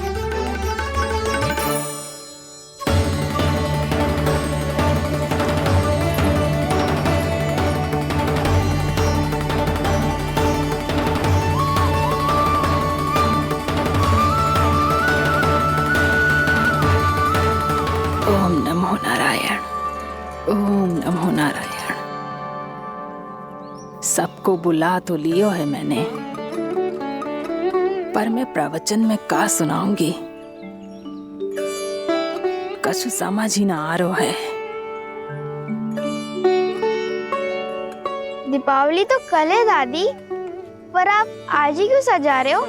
ओम नमो नारायण, ओम नमो नारायण। सबको बुला तो लियो है मैंने, पर मैं प्रवचन में का सुनाऊंगी, कछु समझ ही ना आ रहा है। दीपावली तो कल है दादी, पर आप आज ही क्यों सजा रहे हो?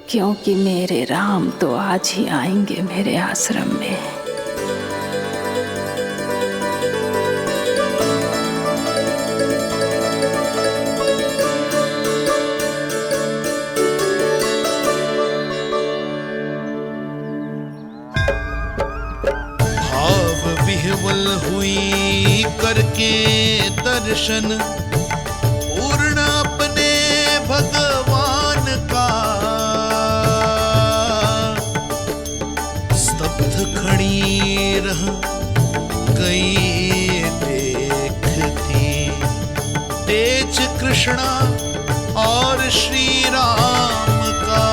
क्योंकि मेरे राम तो आज ही आएंगे मेरे आश्रम में। विह्वल हुई करके दर्शन पूर्ण अपने भगवान का, स्तब्ध खड़ी रह गई देखती तेज कृष्णा और श्री राम का।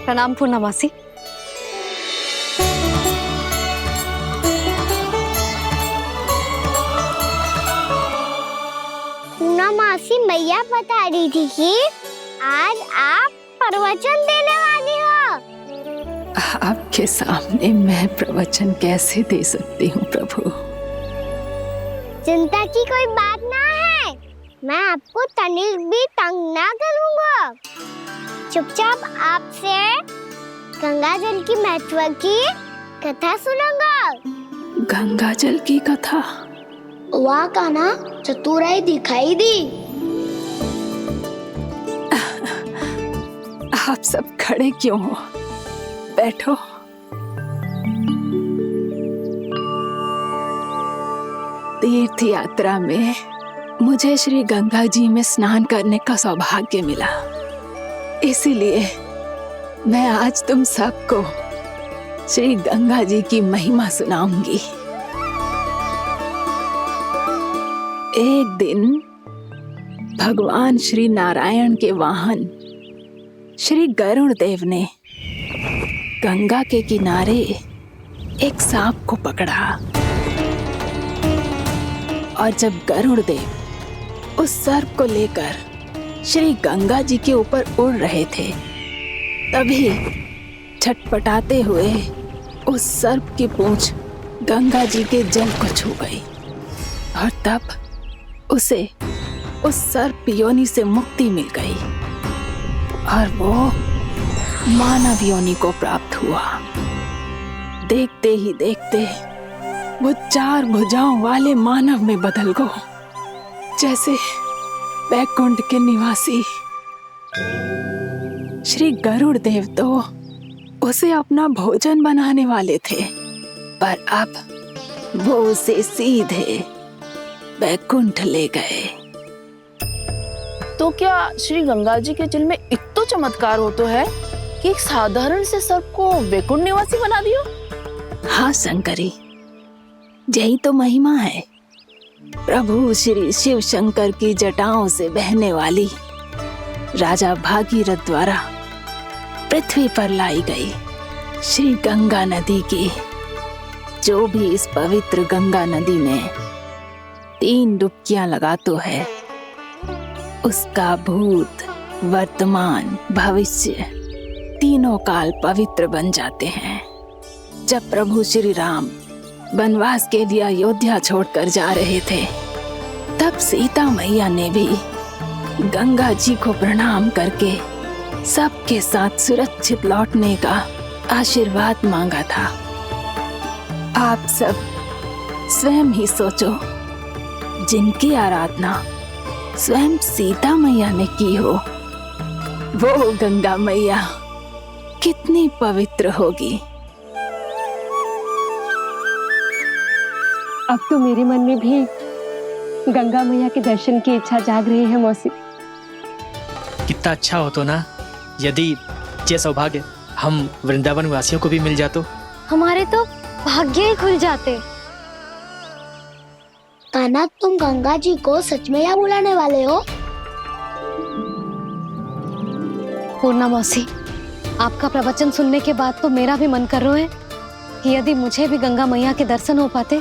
प्रणाम पूर्णा मौसी। पूर्णा मासी मैया बता रही थी कि आज आप प्रवचन देने वाली हो। आपके सामने मैं प्रवचन कैसे दे सकती हूँ प्रभु? चिंता की कोई बात ना है, मैं आपको तनिक भी तंग ना करूँगा। चुपचाप आपसे गंगा जल की महत्व की कथा सुनूंगा। गंगा जल की कथा? वाह कान्हा, चतुराई दिखाई दी। आप सब खड़े क्यों हो? बैठो। तीर्थ यात्रा में मुझे श्री गंगा जी में स्नान करने का सौभाग्य मिला, इसीलिए मैं आज तुम सबको श्री गंगा जी की महिमा सुनाऊंगी। एक दिन भगवान श्री नारायण के वाहन श्री गरुड़ देव ने गंगा के किनारे एक सांप को पकड़ा, और जब गरुड़ देव उस सर्प को लेकर श्री गंगा जी के ऊपर उड़ रहे थे, तभी छटपटाते हुए उस सर्प की पूंछ गंगा जी के जल को छू गई और तब उसे उस सर्प योनि से मुक्ति मिल गई और वो मानव योनि को प्राप्त हुआ। देखते ही देखते वो 4 भुजाओं वाले मानव में बदल गो, जैसे वैकुंठ के निवासी श्री गरुड़ देव तो उसे अपना भोजन बनाने वाले थे, पर अब वो उसे सीधे वैकुंठ ले गए। तो क्या श्री गंगा जी के जल में इतना चमत्कार हो तो है कि एक साधारण से सर्प को वैकुंठ निवासी बना दियो? हाँ शंकरी, यही तो महिमा है। प्रभु श्री शिव शंकर की जटाओं से बहने वाली राजा भागीरथ द्वारा पृथ्वी पर लाई गई श्री गंगा नदी की, जो भी इस पवित्र गंगा नदी में 3 डुबकियां लगातो है, उसका भूत, वर्तमान, भविष्य तीनों काल पवित्र बन जाते हैं। जब प्रभु श्री राम वनवास के लिए अयोध्या छोड़कर जा रहे थे, तब सीता मैया ने भी गंगा जी को प्रणाम करके सबके साथ सुरक्षित लौटने का आशीर्वाद मांगा था। आप सब स्वयं ही सोचो, जिनकी आराधना स्वयं सीता मैया ने की हो, वो गंगा मैया कितनी पवित्र होगी। अब तो मेरे मन में भी गंगा मैया के दर्शन की इच्छा जाग रही है मौसी। कितना अच्छा हो तो ना यदि ये सौभाग्य हम वृंदावन वासियों को भी मिल जातो। हमारे तो भाग्य ही खुल जाते। कान्हा, तुम गंगा जी को सच में यहाँ बुलाने वाले हो? पूर्णा मौसी, आपका प्रवचन सुनने के बाद तो मेरा भी मन कर रहा है कि यदि मुझे भी गंगा मैया के दर्शन हो पाते,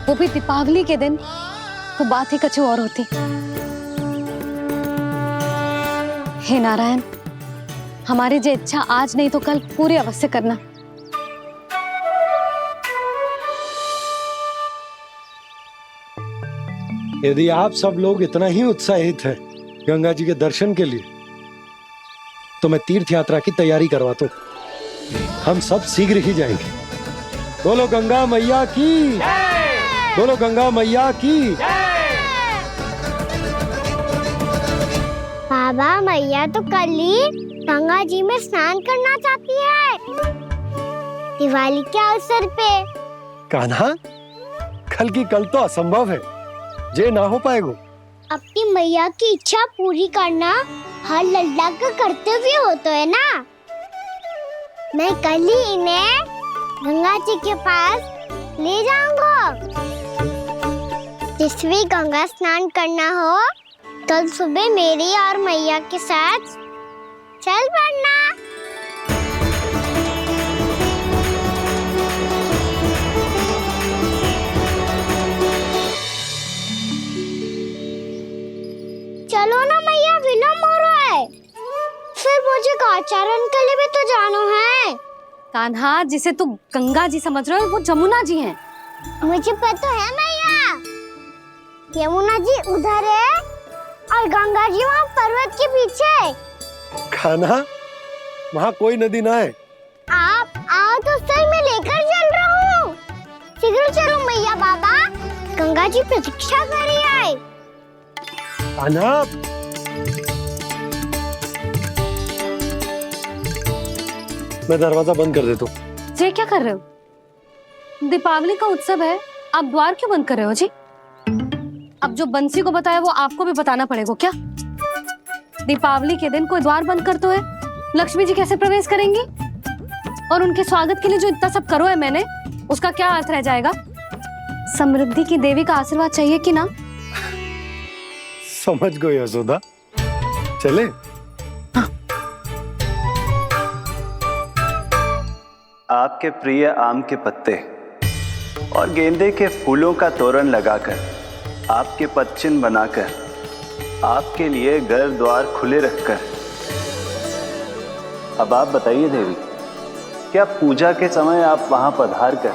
वो भी दीपावली के दिन, तो बात ही कुछ और होती। हे नारायण, हमारी जो इच्छा आज नहीं तो कल पूरी अवश्य करना। यदि आप सब लोग इतना ही उत्साहित हैं गंगा जी के दर्शन के लिए, तो मैं तीर्थ यात्रा की तैयारी करवाता हूँ। हम सब शीघ्र ही जाएंगे। बोलो गंगा मैया की, बोलो गंगा मैया की। बाबा, मैया तो कल ही गंगा जी में स्नान करना चाहती है, दिवाली के अवसर पे। कान्हा, कल की कल तो असंभव है, जे ना हो पाएगा। अपनी मैया की इच्छा पूरी करना हर लल्ला का कर्तव्य होता है ना। मैं कल ही इन्हें गंगा जी के पास ले जाऊंगा। जिस भी गंगा स्नान करना हो, कल सुबह मेरी और मैया के साथ चल पड़ना। चलो ना मैया, विलम्ब हो रहा है। फिर मुझे काचारण के लिए भी तो जाना है। कान्हा, जिसे तू गंगा जी समझ रहे हो, वो जमुना जी हैं। मुझे पता है मैया, यमुना जी उधर है और गंगा जी वहाँ पर्वत के पीछे। कान्हा, वहाँ कोई नदी ना है। आप आओ तो सही, मैं लेकर चल रहा हूँ। शीघ्र चलो मैया। बाबा, गंगा जी प्रतीक्षा कर रही है। कान्हा, मैं दरवाजा बंद कर देता हूँ। जी क्या कर रहे हो? दीपावली का उत्सव है, आप द्वार क्यों बंद कर रहे हो जी? अब जो बंसी को बताया वो आपको भी बताना पड़ेगा क्या? दीपावली के दिन कोई द्वार बंद कर तो है, लक्ष्मी जी कैसे प्रवेश करेंगी? और उनके स्वागत के लिए जो इतना सब करो है मैंने, उसका क्या अर्थ रह जाएगा? समृद्धि की देवी का आशीर्वाद चाहिए कि ना? समझ गई यशोदा, चले। आपके प्रिय आम के पत्ते और गेंदे के फूलों का तोरण लगाकर, आपके पदचिन्ह बनाकर, आपके लिए घर द्वार खुले रखकर, अब आप बताइए देवी, क्या पूजा के समय आप वहां पधार कर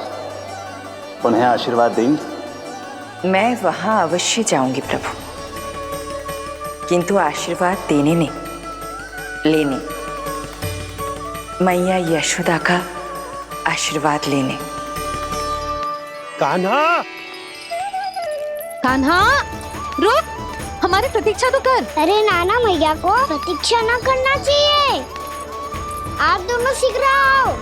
उन्हें आशीर्वाद देंगी? मैं वहां अवश्य जाऊंगी प्रभु, किंतु आशीर्वाद देने नहीं, लेने, मैया यशोदा का आशीर्वाद लेने। कान्हा, कान्हा रुक, हमारी प्रतीक्षा तो कर। अरे नाना, मैया को प्रतीक्षा ना करना चाहिए। आप दोनों शीघ्र आओ।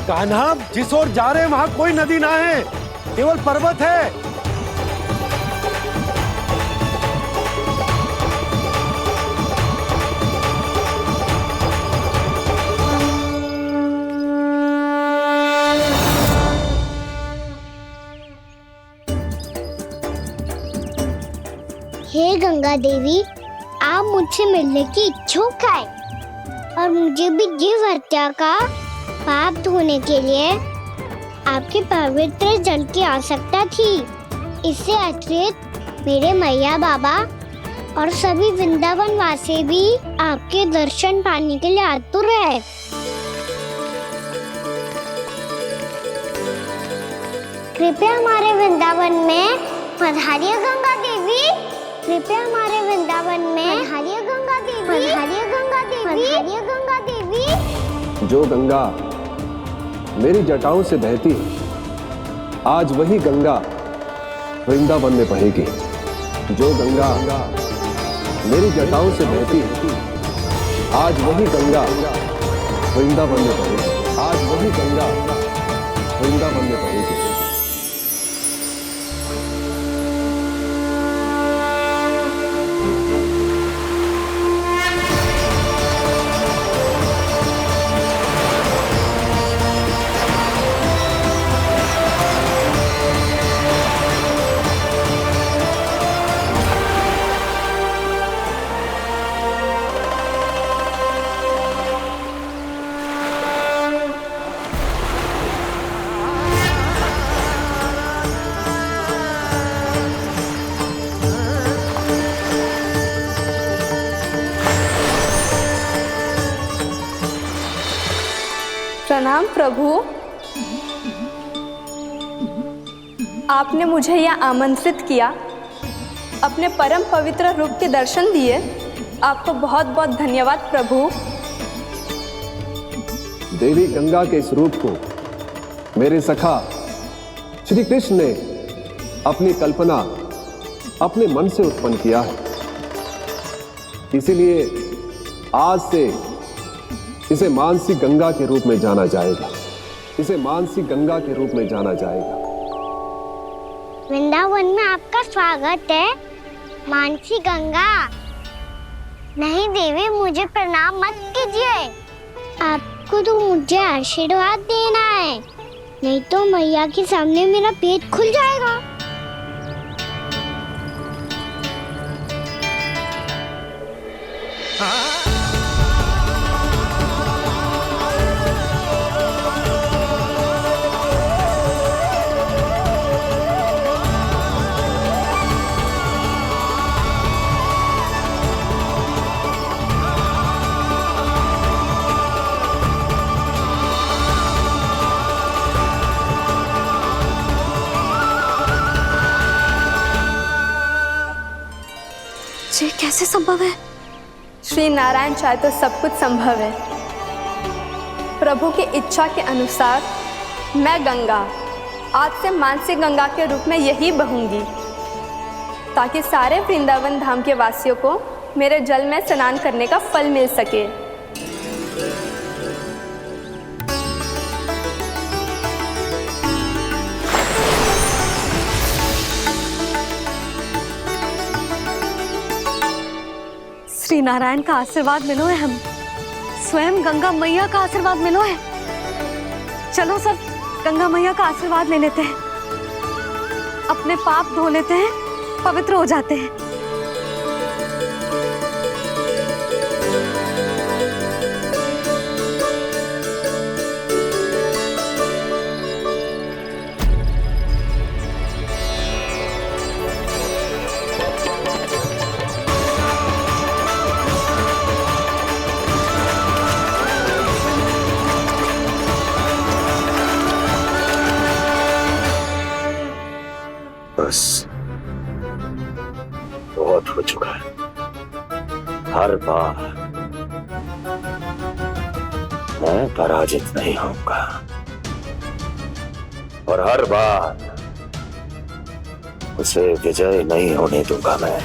कान्हा, जिस ओर जा रहे हैं वहां कोई नदी ना है, केवल पर्वत है। हे गंगा देवी, आप मुझसे मिलने की इच्छुक है और मुझे भी जीव हत्या का पाप धोने के लिए आपके पवित्र जल की आवश्यकता थी। इससे अतिरिक्त मेरे मैया बाबा और सभी वृंदावन वासी भी आपके दर्शन पाने के लिए आतुर है। कृपया हमारे वृंदावन में पधारिए गंगा देवी। कृपया हमारे वृंदावन में पधारिए गंगा देवी। पधारिए गंगा देवी। पधारिए गंगा देवी। जो गंगा मेरी जटाओं से बहती है, आज वही गंगा वृंदावन में बहेगी। जो गंगा मेरी जटाओं से बहती है, आज वही गंगा वृंदावन में बहेगी। आज वही गंगा वृंदावन में बहेगी। प्रणाम प्रभु। आपने मुझे यह आमंत्रित किया, अपने परम पवित्र रूप के दर्शन दिए। आपको बहुत बहुत धन्यवाद प्रभु। देवी गंगा के इस रूप को मेरे सखा श्री कृष्ण ने अपनी कल्पना अपने मन से उत्पन्न किया है। इसीलिए आज से इसे मानसी गंगा के रूप में जाना जाएगा। इसे मानसी गंगा के रूप में जाना जाएगा। वृंदावन में आपका स्वागत है मानसी गंगा। नहीं देवी, मुझे प्रणाम मत कीजिए। आपको तो मुझे आशीर्वाद देना है, नहीं तो मैया के सामने मेरा पेट खुल जाएगा। ये कैसे संभव है? श्री नारायण चाहे तो सब कुछ संभव है। प्रभु की इच्छा के अनुसार मैं गंगा आज से मानसी गंगा के रूप में यही बहूंगी, ताकि सारे वृंदावन धाम के वासियों को मेरे जल में स्नान करने का फल मिल सके। श्री नारायण का आशीर्वाद मिलो है, हम स्वयं गंगा मैया का आशीर्वाद मिलो है। चलो सब गंगा मैया का आशीर्वाद ले लेते हैं, अपने पाप धो लेते हैं, पवित्र हो जाते हैं। बस बहुत हो चुका है। हर बार मैं पराजित नहीं होऊंगा और हर बार उसे विजय नहीं होने दूंगा मैं।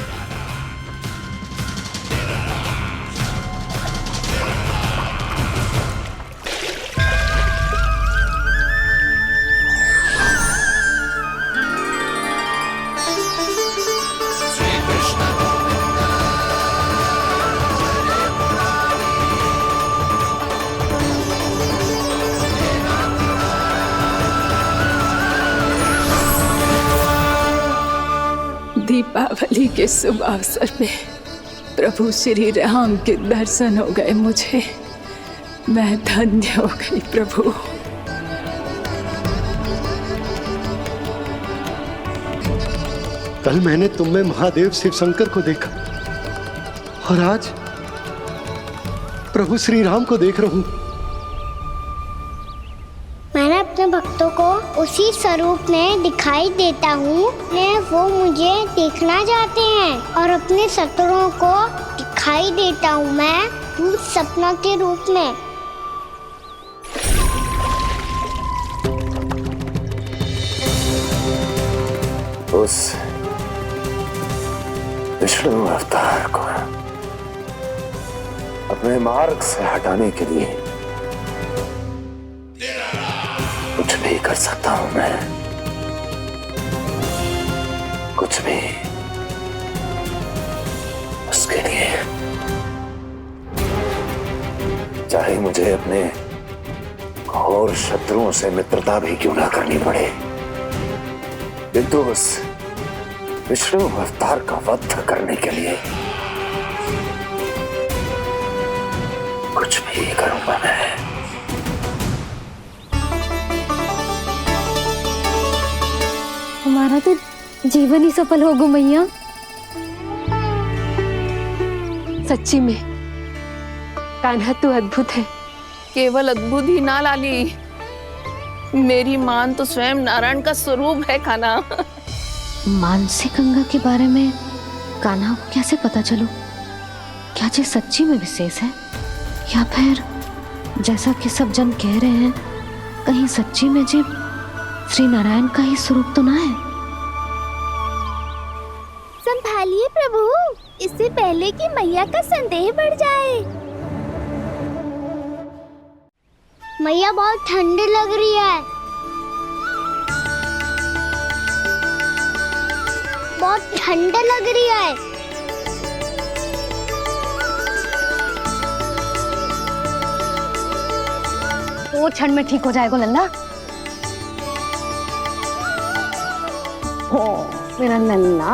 दीपावली के शुभ अवसर पे प्रभु श्री राम के दर्शन हो गए मुझे। मैं धन्य हो गई प्रभु। कल मैंने तुम में महादेव शिव शंकर को देखा और आज प्रभु श्री राम को देख रहा हूं। मैंने अपने भक्तों को उसी स्वरूप में दिखाई देता हूँ। वो मुझे देखना चाहते हैं और अपने शत्रुओं को दिखाई देता हूँ मैं भूत सपना के रूप में। उस विष्णु अवतार को अपने मार्ग से हटाने के लिए कुछ भी कर सकता हूं मैं, कुछ भी। उसके लिए चाहे मुझे अपने घोर शत्रुओं से मित्रता भी क्यों ना करनी पड़े, किंतु उस विष्णु अवतार का वध करने के लिए कुछ भी करूंगा मैं। हमारा तो जीवन ही सफल होगा मैया। सच्ची में कान्हा तू अद्भुत है। केवल अद्भुत ही ना लाली, मेरी मान तो स्वयं नारायण का स्वरूप है कान्हा। मानसी गंगा के बारे में कान्हा को कैसे पता चलो? क्या ये सच्ची में विशेष है या फिर जैसा कि सब जन कह रहे हैं कहीं सच्ची में जी श्री नारायण का ही स्वरूप तो ना है? संभालिए प्रभु, इससे पहले कि मैया का संदेह बढ़ जाए। मैया बहुत ठंडी लग रही है, बहुत ठंडा लग रही है। वो क्षण में ठीक हो जाएगा लल्ला। हो मेरा लल्ला।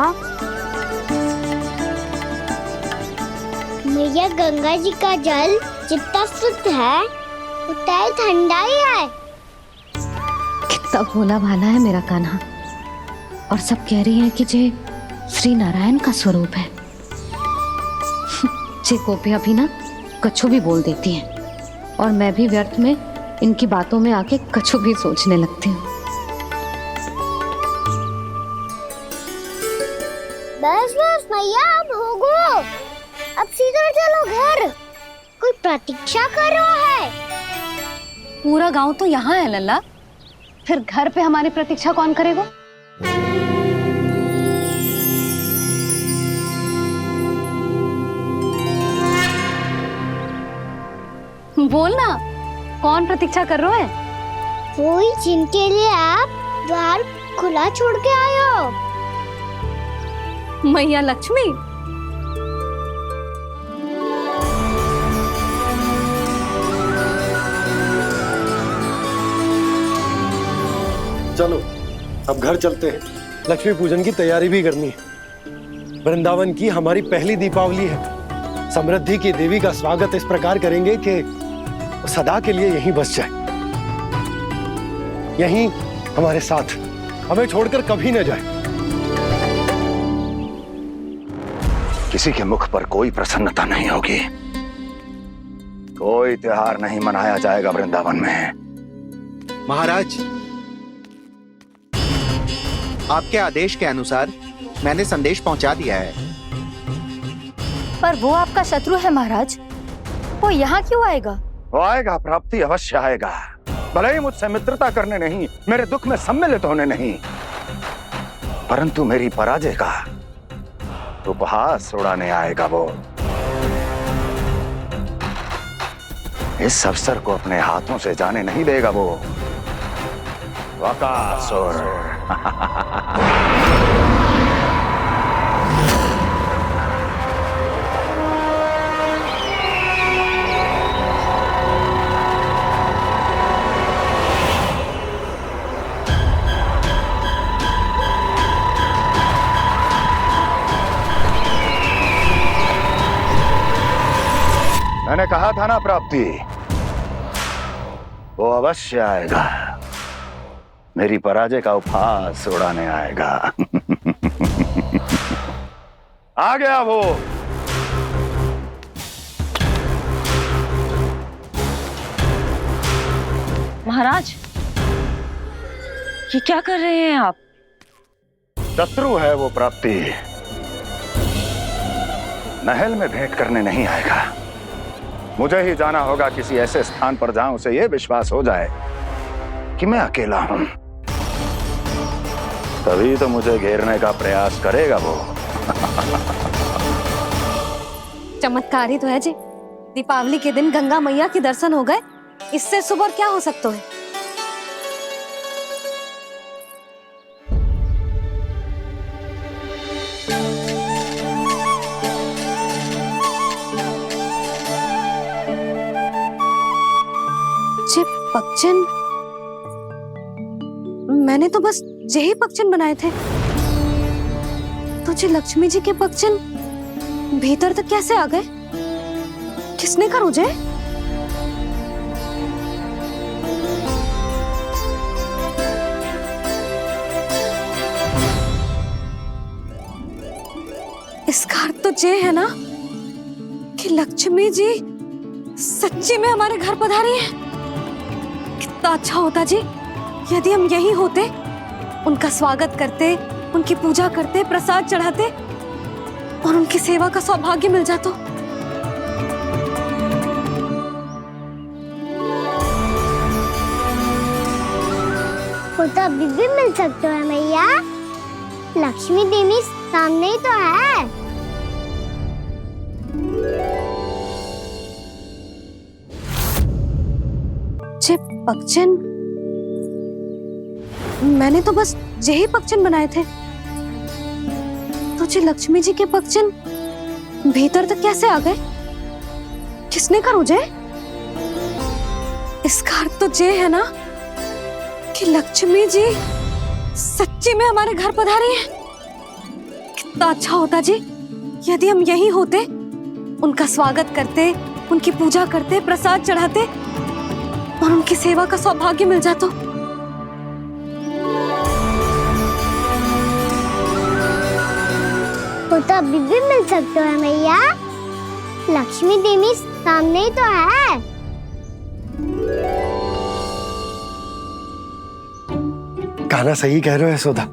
मैया गंगा जी का जल जितना शुद्ध है उतना ही ठंडा ही है। कितना भोला भाला है मेरा कान्हा। और सब कह रही हैं कि ये श्री नारायण का स्वरूप है। ये गोपियां भी ना कछु भी बोल देती हैं और मैं भी व्यर्थ में इनकी बातों में आके कछु भी सोचने लगती हूँ। बस बस मैया, अब हो गो, अब सीधा चलो घर। कोई प्रतीक्षा कर रहा है। पूरा गांव तो यहाँ है लल्ला, फिर घर पे हमारी प्रतीक्षा कौन करेगा? बोल ना, कौन प्रतीक्षा कर रहे हैं? वही जिनके लिए आप द्वार खुला छोड़ के आए हो। मैया लक्ष्मी। चलो अब घर चलते हैं। लक्ष्मी पूजन की तैयारी भी करनी है। वृंदावन की हमारी पहली दीपावली है। समृद्धि की देवी का स्वागत इस प्रकार करेंगे कि वो सदा के लिए यहीं बस जाए, यहीं हमारे साथ, हमें छोड़कर कभी न जाए। किसी के मुख पर कोई प्रसन्नता नहीं होगी, कोई त्योहार नहीं मनाया जाएगा वृंदावन में। महाराज, आपके आदेश के अनुसार मैंने संदेश पहुंचा दिया है। पर वो आपका शत्रु है महाराज, वो यहाँ क्यों आएगा? वो आएगा, प्राप्ति अवश्य आएगा। भले ही मुझसे मित्रता करने नहीं, मेरे दुख में सम्मिलित होने नहीं, परंतु मेरी पराजय का उपहास उड़ाने आएगा वो। इस अवसर को अपने हाथों से जाने नहीं देगा वो। वकासुर। मैंने कहा था ना प्राप्ति, वो अवश्य आएगा, मेरी पराजय का उपहास उड़ाने आएगा। आ गया वो। महाराज, ये क्या कर रहे हैं आप? शत्रु है वो प्राप्ति, महल में भेंट करने नहीं आएगा। मुझे ही जाना होगा किसी ऐसे स्थान पर जहां उसे यह विश्वास हो जाए कि मैं अकेला हूं, तभी तो मुझे घेरने का प्रयास करेगा वो। चमत्कार ही तो है जी। दीपावली के दिन गंगा मैया के दर्शन हो गए, इससे शुभ और क्या हो सकता है। पक्षन, मैंने तो बस यही पक्षन बनाए थे, तुझे लक्ष्मी जी के पक्षन भीतर तक कैसे आ गए? किसने कहा मुझे? इसका अर्थ तो ये है ना कि लक्ष्मी जी सच्ची में हमारे घर पधारी है। कितना अच्छा होता जी यदि हम यही होते, उनका स्वागत करते, उनकी पूजा करते, प्रसाद चढ़ाते और उनकी सेवा का सौभाग्य मिल जाता। वो तो अभी भी मिल सकते हैं मैया, लक्ष्मी देवी सामने ही तो है। पक्षन, मैंने तो बस यही पक्षन बनाए थे, तुझे लक्ष्मी जी के पक्षन भीतर तक कैसे आ गए? किसने कहा मुझे? इसका अर्थ तो ये है ना कि लक्ष्मी जी सच्ची में हमारे घर पधारी है। कितना अच्छा होता जी यदि हम यही होते, उनका स्वागत करते, उनकी पूजा करते, प्रसाद चढ़ाते और उनकी सेवा का सौभाग्य मिल जाता। वो तो अभी भी मिल सकते हैं मैया, लक्ष्मी देवी सामने ही तो है। कान्हा सही कह रहे हो यशोदा,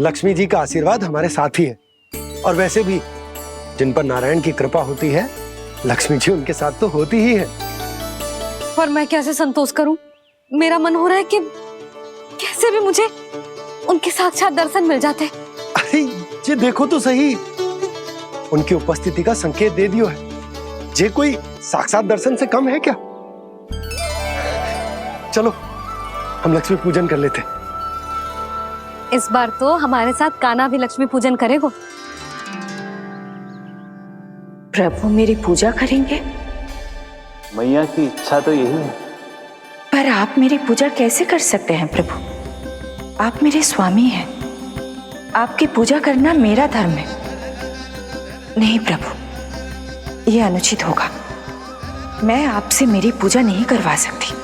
लक्ष्मी जी का आशीर्वाद हमारे साथ ही है, और वैसे भी जिन पर नारायण की कृपा होती है, लक्ष्मी जी उनके साथ तो होती ही है। पर मैं कैसे संतोष करूं? मेरा मन हो रहा है कि कैसे भी मुझे उनके साक्षात दर्शन मिल जाते। अरे ये देखो तो सही, उनकी उपस्थिति का संकेत दे दियो है। ये कोई साक्षात दर्शन से कम है क्या? चलो हम लक्ष्मी पूजन कर लेते। इस बार तो हमारे साथ कान्हा भी लक्ष्मी पूजन करेगा। प्रभु मेरी पूजा करेंगे? मैया की इच्छा तो यही है। पर आप मेरी पूजा कैसे कर सकते हैं प्रभु? आप मेरे स्वामी हैं, आपकी पूजा करना मेरा धर्म है। नहीं प्रभु, ये अनुचित होगा। मैं आपसे मेरी पूजा नहीं करवा सकती।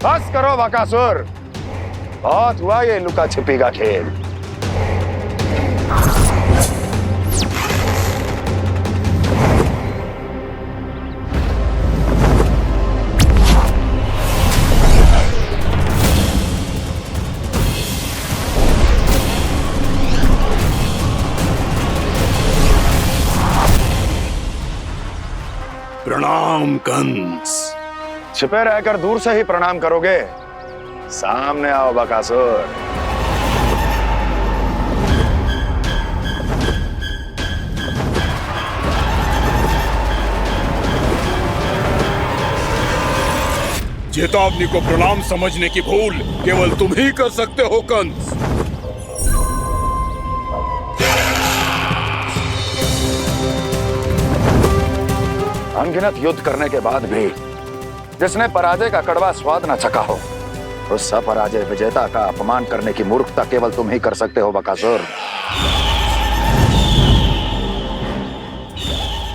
बस करो बकासुर, बहुत हुआ ये लुका छिपी का खेल। प्रणाम कंस। छिपे रहकर दूर से ही प्रणाम करोगे? सामने आओ बकासुर। चेतावनी को प्रणाम समझने की भूल केवल तुम ही कर सकते हो कंस। अनगिनत युद्ध करने के बाद भी जिसने पराजय का कड़वा स्वाद न चखा हो, उस अपराजय विजेता का अपमान करने की मूर्खता केवल तुम ही कर सकते हो बकासुर।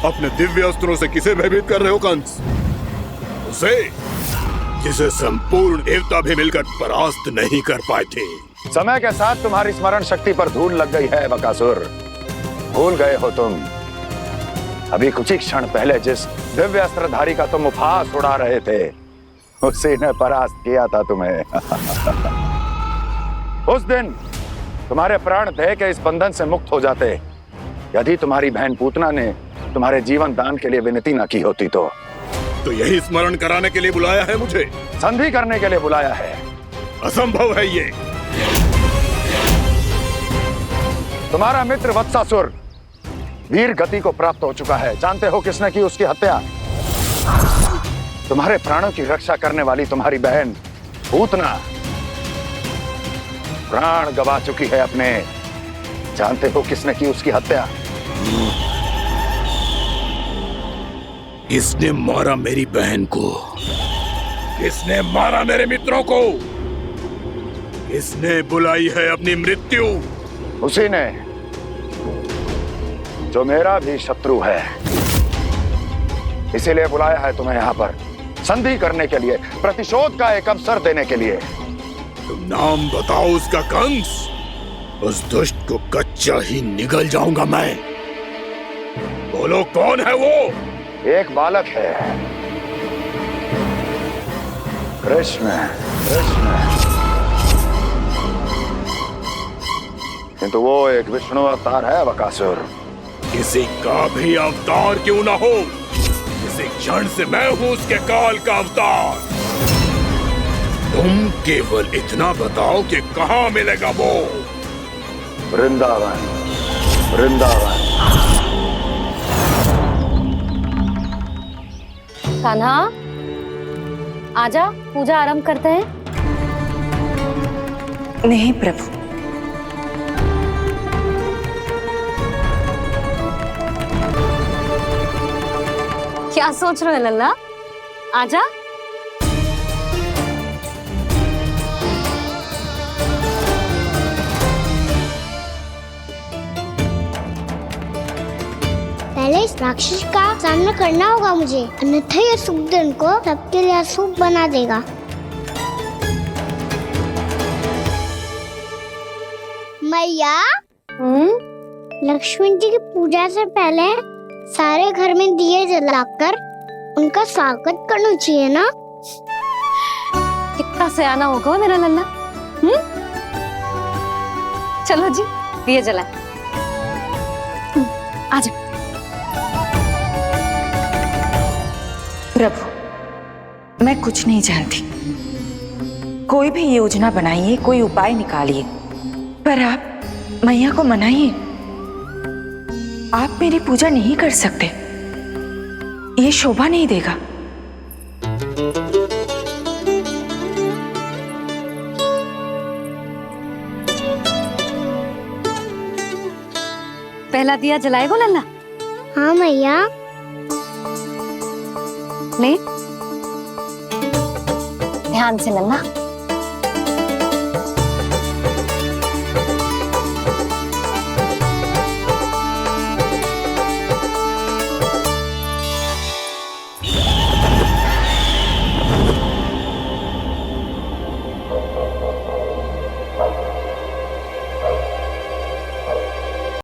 अपने दिव्य अस्त्रों से किसे भयभीत कर रहे हो कंस? उसे जिसे संपूर्ण देवता भी मिलकर परास्त नहीं कर पाए थे। समय के साथ तुम्हारी स्मरण शक्ति पर धूल लग गई है बकासुर। भूल गए हो तुम अभी कुछ ही क्षण पहले जिस दिव्य अस्त्रधारी का तुम उपहास उड़ा रहे थे, उसी ने परास्त किया था तुम्हें। उस दिन तुम्हारे प्राण देह के इस बंधन से मुक्त हो जाते यदि तुम्हारी बहन पूतना ने तुम्हारे जीवन दान के लिए विनती न की होती तो यही स्मरण कराने के लिए बुलाया है मुझे? संधि करने के लिए बुलाया है। असंभव है ये। तुम्हारा मित्र वत्सासुर वीर गति को प्राप्त हो चुका है। जानते हो किसने की उसकी हत्या? तुम्हारे प्राणों की रक्षा करने वाली तुम्हारी बहन पूतना प्राण गवा चुकी है अपने। जानते हो किसने की उसकी हत्या? किसने मारा मेरी बहन को? किसने मारा मेरे मित्रों को? किसने बुलाई है अपनी मृत्यु? उसी ने जो मेरा भी शत्रु है। इसीलिए बुलाया है तुम्हें यहाँ पर संधि करने के लिए, प्रतिशोध का एक अवसर देने के लिए। तुम नाम बताओ उसका कंस। उस दुष्ट को कच्चा ही निगल जाऊंगा मैं। बोलो कौन है वो? एक बालक है, कृष्ण। किंतु वो एक विष्णु अवतार है बकासुर। किसी का भी अवतार क्यों ना हो, इसी क्षण से मैं हूं उसके काल का अवतार। तुम केवल इतना बताओ कि कहां मिलेगा वो? वृंदावन। वृंदावन। कान्हा, आजा, पूजा आरंभ करते हैं। नहीं प्रभु, क्या सोच रहे हो लल्ला? आजा। पहले इस राक्षस का सामना करना होगा मुझे, अन्यथा ये शुभ दिन को सबके लिए अशुभ बना देगा। मैया, लक्ष्मी जी की पूजा से पहले सारे घर में दिए जलाकर उनका स्वागत करना चाहिए ना? कितना सयाना होगा मेरा लल्ला। चलो जी, दिए जलाए। आजा। प्रभु, मैं कुछ नहीं जानती। कोई भी योजना बनाइए, कोई उपाय निकालिए, पर आप मैया को मनाइए। आप मेरी पूजा नहीं कर सकते, ये शोभा नहीं देगा। पहला दिया जलाएगो लल्ला? हाँ मैया। ले ध्यान से लल्ला।